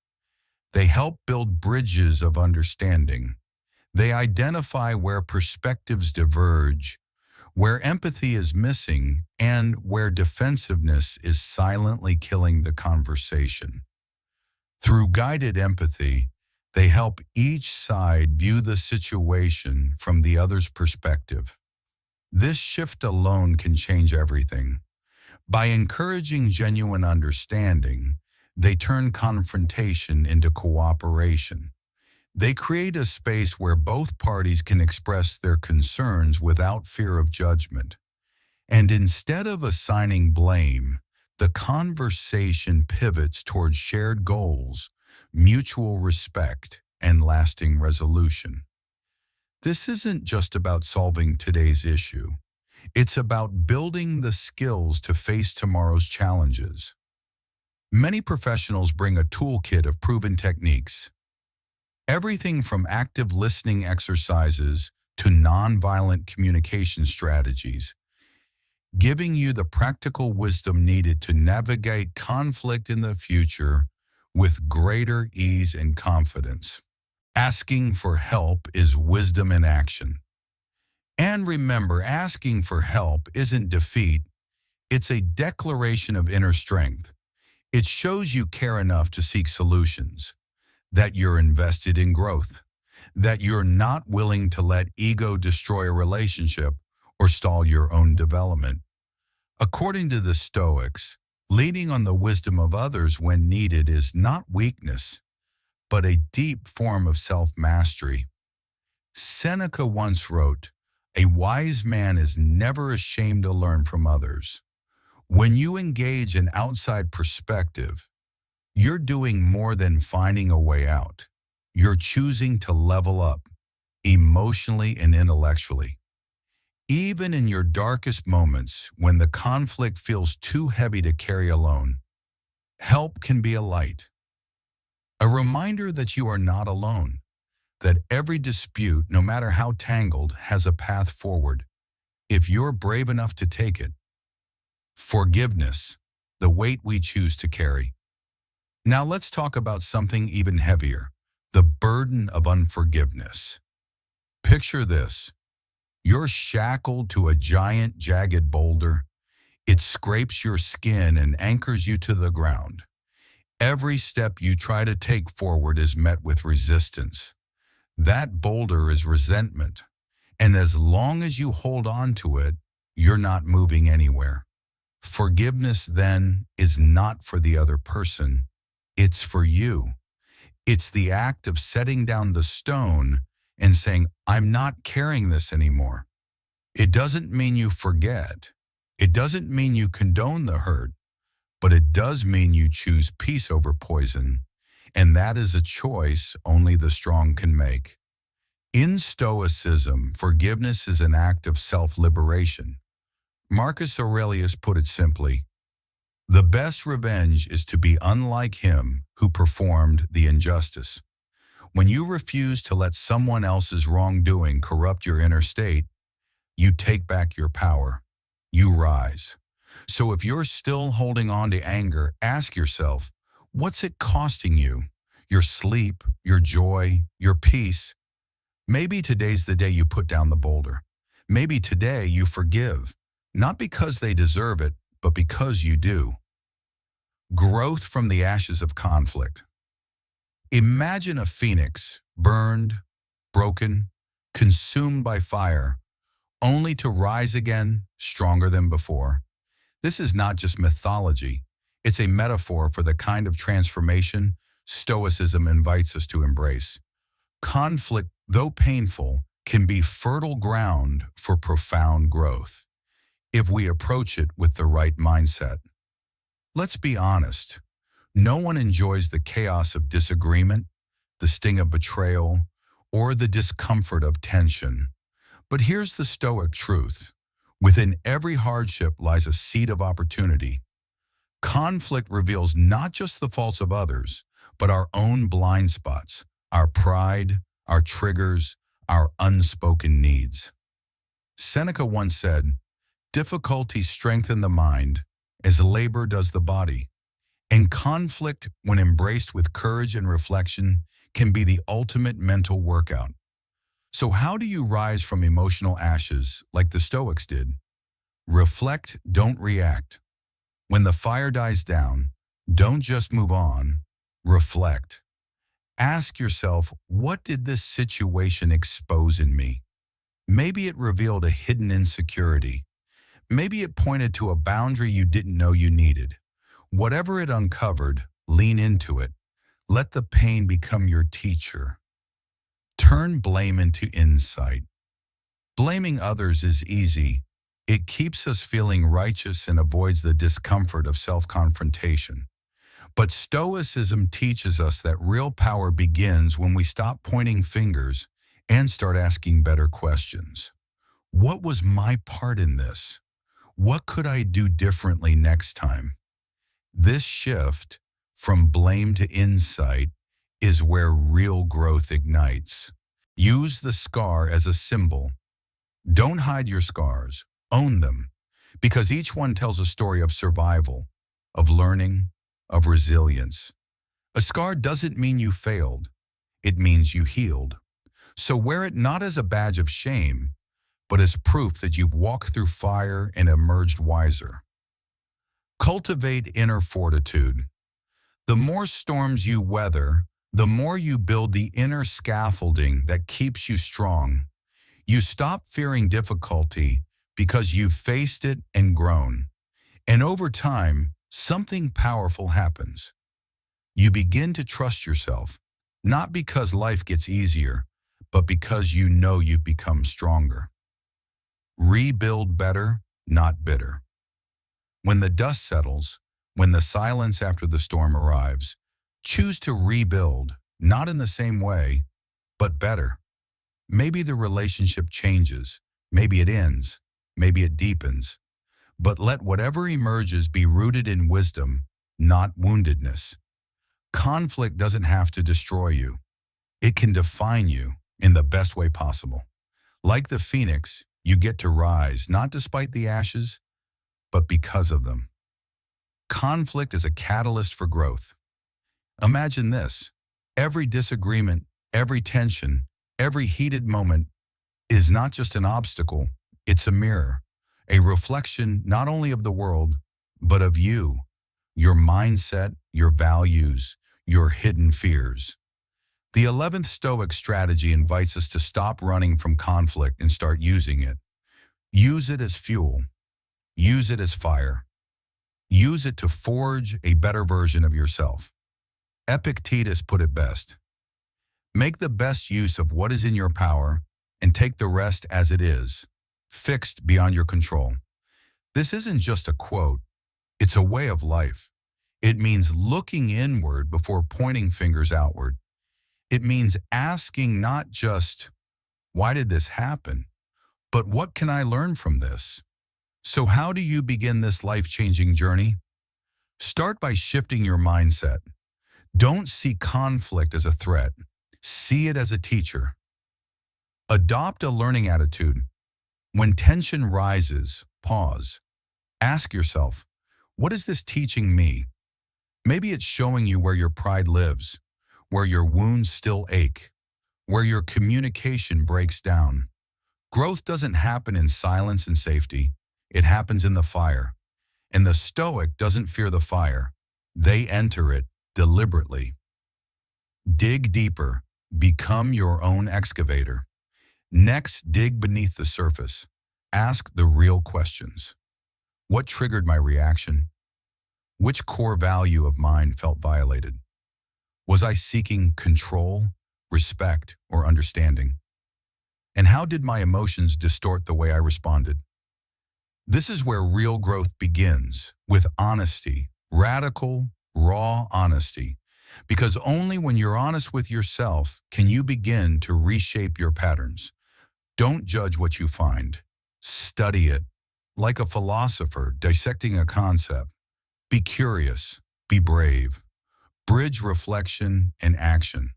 They help build bridges of understanding. They identify where perspectives diverge, where empathy is missing, and where defensiveness is silently killing the conversation. Through guided empathy, they help each side view the situation from the other's perspective. This shift alone can change everything. By encouraging genuine understanding, they turn confrontation into cooperation. They create a space where both parties can express their concerns without fear of judgment. And instead of assigning blame, the conversation pivots toward shared goals, mutual respect, and lasting resolution. This isn't just about solving today's issue. It's about building the skills to face tomorrow's challenges. Many professionals bring a toolkit of proven techniques. Everything from active listening exercises to nonviolent communication strategies, giving you the practical wisdom needed to navigate conflict in the future with greater ease and confidence. Asking for help is wisdom in action. And remember, asking for help isn't defeat, it's a declaration of inner strength. It shows you care enough to seek solutions, that you're invested in growth, that you're not willing to let ego destroy a relationship or stall your own development. According to the Stoics, leaning on the wisdom of others when needed is not weakness, but a deep form of self-mastery. Seneca once wrote, "A wise man is never ashamed to learn from others." When you engage an outside perspective, you're doing more than finding a way out. You're choosing to level up, emotionally and intellectually. Even in your darkest moments, when the conflict feels too heavy to carry alone, help can be a light. A reminder that you are not alone, that every dispute, no matter how tangled, has a path forward, if you're brave enough to take it. Forgiveness, the weight we choose to carry. Now let's talk about something even heavier, the burden of unforgiveness. Picture this. You're shackled to a giant, jagged boulder. It scrapes your skin and anchors you to the ground. Every step you try to take forward is met with resistance. That boulder is resentment. And as long as you hold on to it, you're not moving anywhere. Forgiveness then is not for the other person. It's for you. It's the act of setting down the stone and saying, I'm not carrying this anymore. It doesn't mean you forget. It doesn't mean you condone the hurt, but it does mean you choose peace over poison. And that is a choice only the strong can make. In Stoicism, forgiveness is an act of self-liberation. Marcus Aurelius put it simply, the best revenge is to be unlike him who performed the injustice. When you refuse to let someone else's wrongdoing corrupt your inner state, you take back your power. You rise. So if you're still holding on to anger, ask yourself, what's it costing you? Your sleep, your joy, your peace? Maybe today's the day you put down the boulder. Maybe today you forgive, not because they deserve it, but because you do. Growth from the ashes of conflict. Imagine a phoenix, burned, broken, consumed by fire, only to rise again, stronger than before. This is not just mythology. It's a metaphor for the kind of transformation Stoicism invites us to embrace. Conflict, though painful, can be fertile ground for profound growth if we approach it with the right mindset. Let's be honest. No one enjoys the chaos of disagreement, the sting of betrayal, or the discomfort of tension. But here's the Stoic truth. Within every hardship lies a seed of opportunity. Conflict reveals not just the faults of others, but our own blind spots, our pride, our triggers, our unspoken needs. Seneca once said, difficulties strengthen the mind as labor does the body. And conflict, when embraced with courage and reflection, can be the ultimate mental workout. So how do you rise from emotional ashes like the Stoics did? Reflect, don't react. When the fire dies down, don't just move on, reflect. Ask yourself, what did this situation expose in me? Maybe it revealed a hidden insecurity. Maybe it pointed to a boundary you didn't know you needed. Whatever it uncovered, lean into it. Let the pain become your teacher. Turn blame into insight. Blaming others is easy. It keeps us feeling righteous and avoids the discomfort of self-confrontation. But Stoicism teaches us that real power begins when we stop pointing fingers and start asking better questions. What was my part in this? What could I do differently next time? This shift from blame to insight is where real growth ignites. Use the scar as a symbol. Don't hide your scars. Own them, because each one tells a story of survival, of learning, of resilience. A scar doesn't mean you failed. It means you healed. So wear it not as a badge of shame, but as proof that you've walked through fire and emerged wiser. Cultivate inner fortitude. The more storms you weather, the more you build the inner scaffolding that keeps you strong. You stop fearing difficulty because you've faced it and grown. And over time, something powerful happens. You begin to trust yourself, not because life gets easier, but because you know you've become stronger. Rebuild better, not bitter. When the dust settles, when the silence after the storm arrives, choose to rebuild, not in the same way, but better. Maybe the relationship changes, maybe it ends, maybe it deepens, but let whatever emerges be rooted in wisdom, not woundedness. Conflict doesn't have to destroy you. It can define you in the best way possible. Like the phoenix, you get to rise, not despite the ashes, but because of them. Conflict is a catalyst for growth. Imagine this. Every disagreement, every tension, every heated moment is not just an obstacle, it's a mirror, a reflection not only of the world, but of you, your mindset, your values, your hidden fears. The 11th Stoic strategy invites us to stop running from conflict and start using it. Use it as fuel. Use it as fire. Use it to forge a better version of yourself. Epictetus put it best. Make the best use of what is in your power and take the rest as it is, fixed beyond your control. This isn't just a quote, it's a way of life. It means looking inward before pointing fingers outward. It means asking not just, why did this happen? But what can I learn from this? So how do you begin this life-changing journey? Start by shifting your mindset. Don't see conflict as a threat. See it as a teacher. Adopt a learning attitude. When tension rises, pause. Ask yourself, what is this teaching me? Maybe it's showing you where your pride lives, where your wounds still ache, where your communication breaks down. Growth doesn't happen in silence and safety. It happens in the fire. And the Stoic doesn't fear the fire. They enter it deliberately. Dig deeper. Become your own excavator. Next, dig beneath the surface. Ask the real questions. What triggered my reaction? Which core value of mine felt violated? Was I seeking control, respect, or understanding? And how did my emotions distort the way I responded? This is where real growth begins, with honesty, radical, raw honesty. Because only when you're honest with yourself can you begin to reshape your patterns. Don't judge what you find. Study it. Like a philosopher dissecting a concept. Be curious. Be brave. Bridge reflection and action.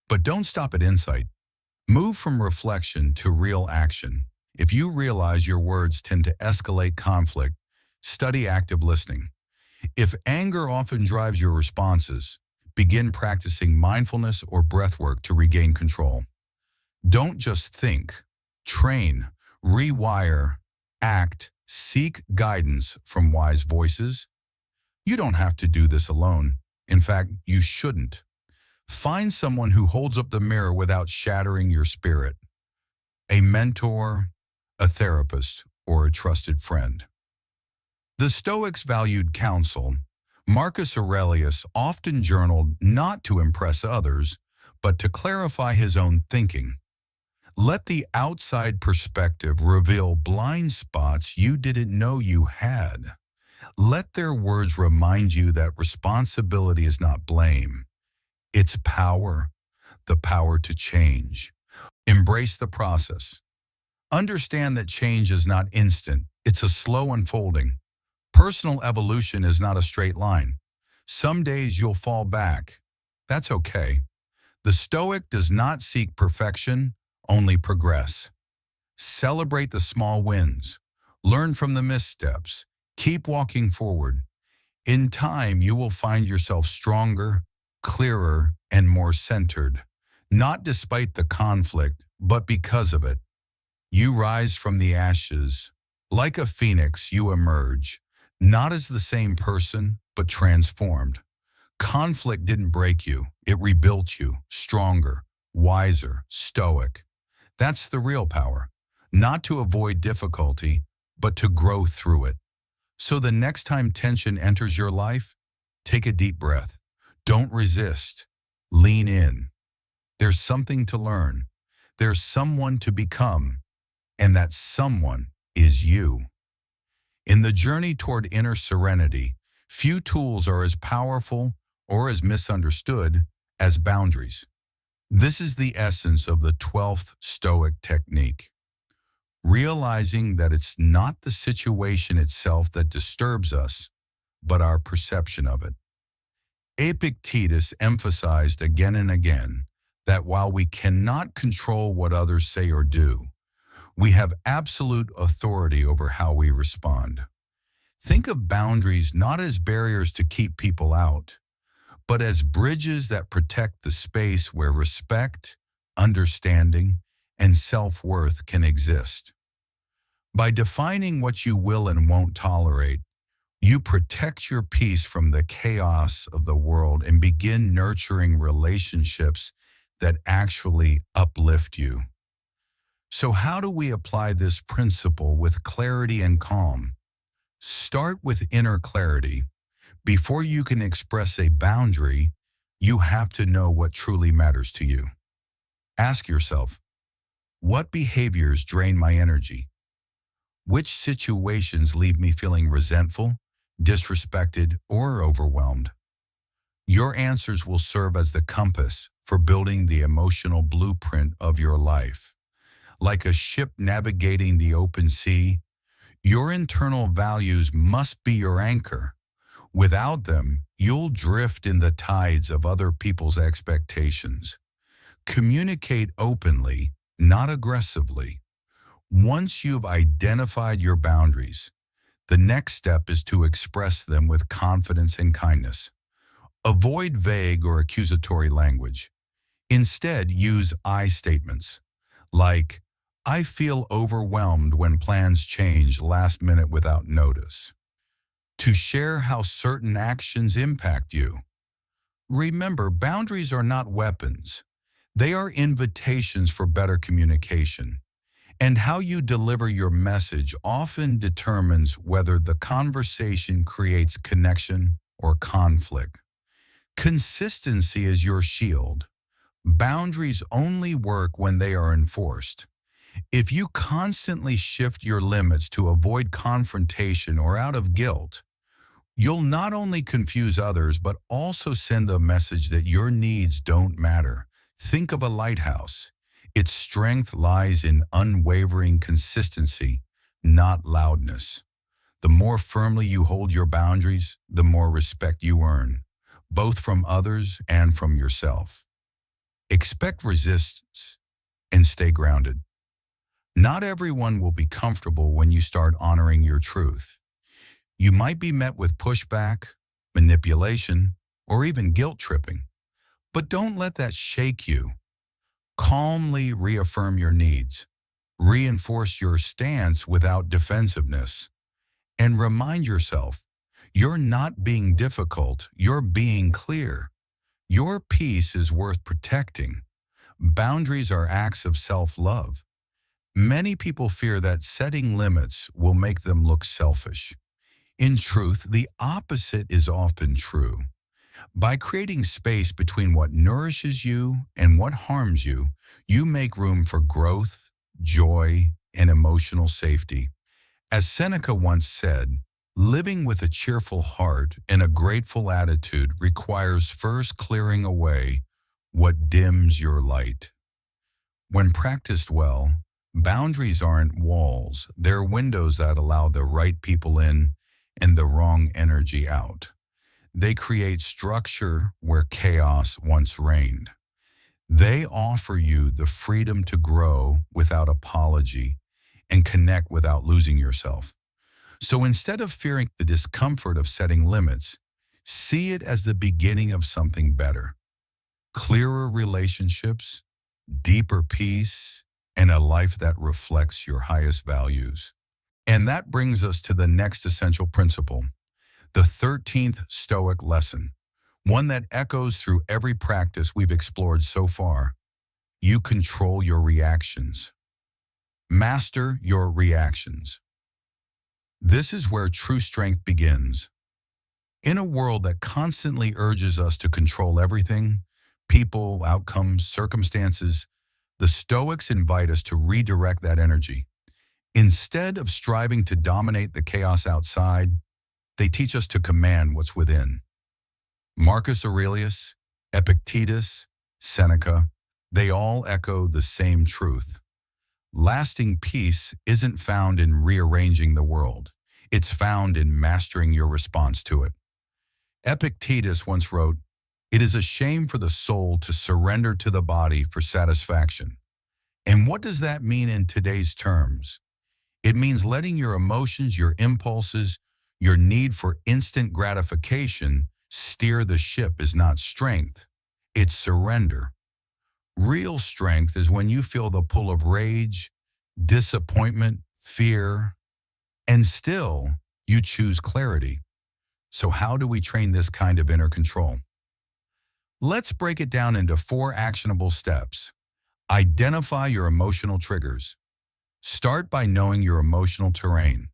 But don't stop at insight. Move from reflection to real action. If you realize your words tend to escalate conflict, study active listening. If anger often drives your responses, begin practicing mindfulness or breath work to regain control. Don't just think, train, rewire, act, seek guidance from wise voices. You don't have to do this alone. In fact, you shouldn't. Find someone who holds up the mirror without shattering your spirit. A mentor, a therapist, or a trusted friend. The Stoics valued counsel. Marcus Aurelius often journaled not to impress others, but to clarify his own thinking. Let the outside perspective reveal blind spots you didn't know you had. Let their words remind you that responsibility is not blame. It's power, the power to change. Embrace the process. Understand that change is not instant. It's a slow unfolding. Personal evolution is not a straight line. Some days you'll fall back. That's okay. The Stoic does not seek perfection, only progress. Celebrate the small wins. Learn from the missteps. Keep walking forward. In time, you will find yourself stronger, clearer, and more centered. Not despite the conflict, but because of it. You rise from the ashes. Like a phoenix, you emerge. Not as the same person, but transformed. Conflict didn't break you. It rebuilt you, stronger, wiser, stoic. That's the real power. Not to avoid difficulty, but to grow through it. So the next time tension enters your life, take a deep breath. Don't resist. Lean in. There's something to learn. There's someone to become. And that someone is you. In the journey toward inner serenity, few tools are as powerful or as misunderstood as boundaries. This is the essence of the 12th Stoic technique. Realizing that it's not the situation itself that disturbs us, but our perception of it. Epictetus emphasized again and again that while we cannot control what others say or do, we have absolute authority over how we respond. Think of boundaries not as barriers to keep people out, but as bridges that protect the space where respect, understanding, and self-worth can exist. By defining what you will and won't tolerate, You protect your peace from the chaos of the world and begin nurturing relationships that actually uplift you. So, how do we apply this principle with clarity and calm? Start with inner clarity. Before you can express a boundary, you have to know what truly matters to you. Ask yourself, what behaviors drain my energy? Which situations leave me feeling resentful, disrespected, or overwhelmed? Your answers will serve as the compass for building the emotional blueprint of your life. Like a ship navigating the open sea, your internal values must be your anchor. Without them, you'll drift in the tides of other people's expectations. Communicate openly, not aggressively. Once you've identified your boundaries, the next step is to express them with confidence and kindness. Avoid vague or accusatory language. Instead, use I statements like, I feel overwhelmed when plans change last minute without notice. To share how certain actions impact you. Remember, boundaries are not weapons. They are invitations for better communication. And how you deliver your message often determines whether the conversation creates connection or conflict. Consistency is your shield. Boundaries only work when they are enforced. If you constantly shift your limits to avoid confrontation or out of guilt, you'll not only confuse others but also send the message that your needs don't matter. Think of a lighthouse. Its strength lies in unwavering consistency, not loudness. The more firmly you hold your boundaries, the more respect you earn, both from others and from yourself. Expect resistance and stay grounded. Not everyone will be comfortable when you start honoring your truth. You might be met with pushback, manipulation, or even guilt tripping. But don't let that shake you. Calmly reaffirm your needs. Reinforce your stance without defensiveness. And remind yourself, you're not being difficult, you're being clear. Your peace is worth protecting. Boundaries are acts of self-love. Many people fear that setting limits will make them look selfish. In truth, the opposite is often true. By creating space between what nourishes you and what harms you, you make room for growth, joy, and emotional safety. As Seneca once said, living with a cheerful heart and a grateful attitude requires first clearing away what dims your light. When practiced well, boundaries aren't walls, they're windows that allow the right people in and the wrong energy out. They create structure where chaos once reigned. They offer you the freedom to grow without apology and connect without losing yourself. So instead of fearing the discomfort of setting limits, see it as the beginning of something better. Clearer relationships, deeper peace, and a life that reflects your highest values. And that brings us to the next essential principle, the 13th Stoic lesson, one that echoes through every practice we've explored so far. You control your reactions. Master your reactions. This is where true strength begins. In a world that constantly urges us to control everything, people, outcomes, circumstances, the Stoics invite us to redirect that energy. Instead of striving to dominate the chaos outside, they teach us to command what's within. Marcus Aurelius, Epictetus, Seneca, they all echo the same truth. Lasting peace isn't found in rearranging the world. It's found in mastering your response to it. Epictetus once wrote, "It is a shame for the soul to surrender to the body for satisfaction." And what does that mean in today's terms? It means letting your emotions, your impulses, your need for instant gratification steer the ship is not strength. It's surrender. Real strength is when you feel the pull of rage, disappointment, fear, and still you choose clarity. So how do we train this kind of inner control? Let's break it down into 4 actionable steps. Identify your emotional triggers. Start by knowing your emotional terrain.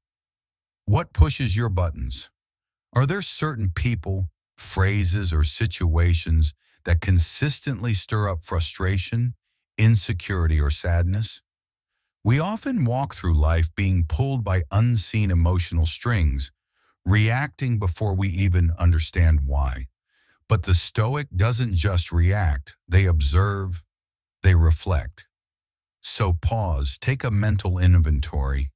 What pushes your buttons? Are there certain people, phrases, or situations that consistently stir up frustration, insecurity, or sadness? We often walk through life being pulled by unseen emotional strings, reacting before we even understand why. But the Stoic doesn't just react, they observe, they reflect. So pause, take a mental inventory.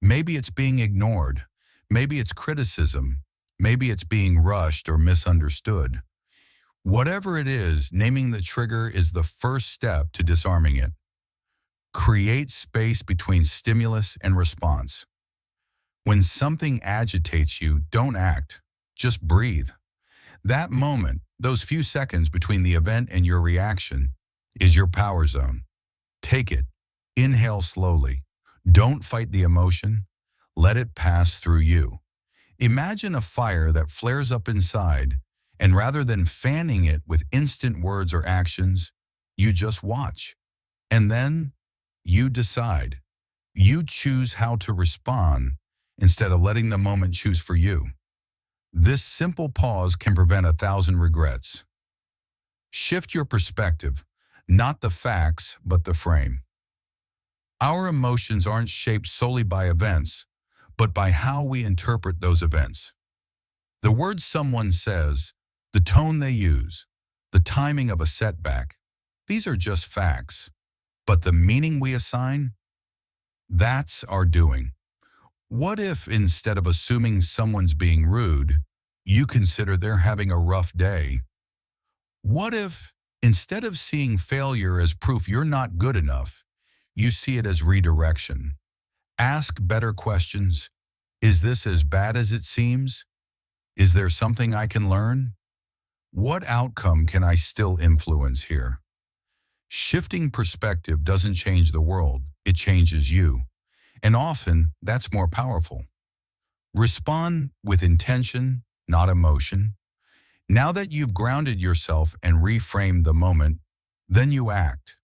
Maybe it's being ignored. Maybe it's criticism. Maybe it's being rushed or misunderstood. Whatever it is, naming the trigger is the first step to disarming it. Create space between stimulus and response. When something agitates you, don't act. Just breathe. That moment, those few seconds between the event and your reaction, is your power zone. Take it. Inhale slowly. Don't fight the emotion. Let it pass through you. Imagine a fire that flares up inside, and rather than fanning it with instant words or actions, you just watch. And then you decide. You choose how to respond instead of letting the moment choose for you. This simple pause can prevent 1,000 regrets. Shift your perspective, not the facts, but the frame. Our emotions aren't shaped solely by events, but by how we interpret those events. The words someone says, the tone they use, the timing of a setback, these are just facts. But the meaning we assign, that's our doing. What if instead of assuming someone's being rude, you consider they're having a rough day? What if instead of seeing failure as proof you're not good enough, you see it as redirection? Ask better questions. Is this as bad as it seems? Is there something I can learn? What outcome can I still influence here? Shifting perspective doesn't change the world, it changes you. And often, that's more powerful. Respond with intention, not emotion. Now that you've grounded yourself and reframed the moment, then you act.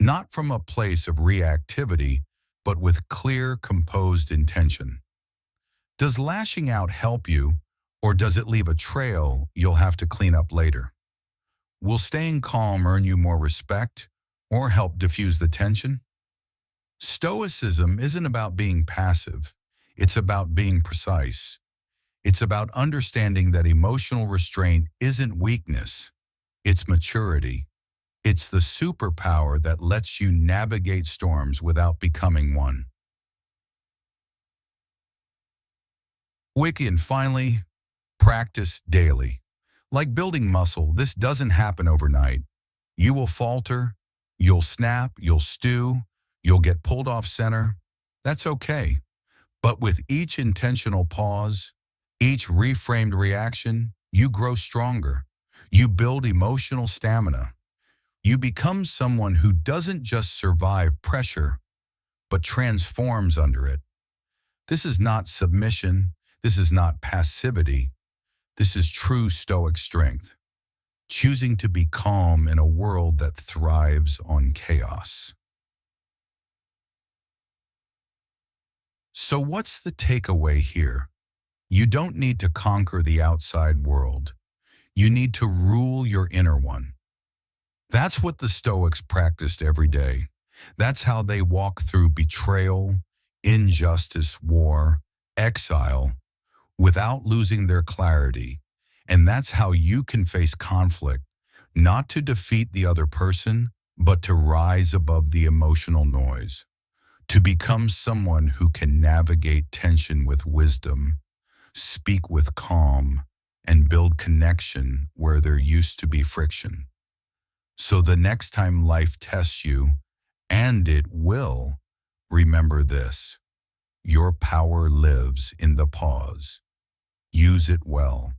Not from a place of reactivity, but with clear, composed intention. Does lashing out help you, or does it leave a trail you'll have to clean up later? Will staying calm earn you more respect, or help diffuse the tension? Stoicism isn't about being passive. It's about being precise. It's about understanding that emotional restraint isn't weakness. It's maturity. It's the superpower that lets you navigate storms without becoming one. And finally, practice daily. Like building muscle, this doesn't happen overnight. You will falter, you'll snap, you'll stew, you'll get pulled off center. That's okay. But with each intentional pause, each reframed reaction, you grow stronger. You build emotional stamina. You become someone who doesn't just survive pressure, but transforms under it. This is not submission. This is not passivity. This is true Stoic strength, choosing to be calm in a world that thrives on chaos. So what's the takeaway here? You don't need to conquer the outside world. You need to rule your inner one. That's what the Stoics practiced every day. That's how they walk through betrayal, injustice, war, exile, without losing their clarity. And that's how you can face conflict, not to defeat the other person, but to rise above the emotional noise, to become someone who can navigate tension with wisdom, speak with calm, and build connection where there used to be friction. So the next time life tests you, and it will, remember this: your power lives in the pause. Use it well.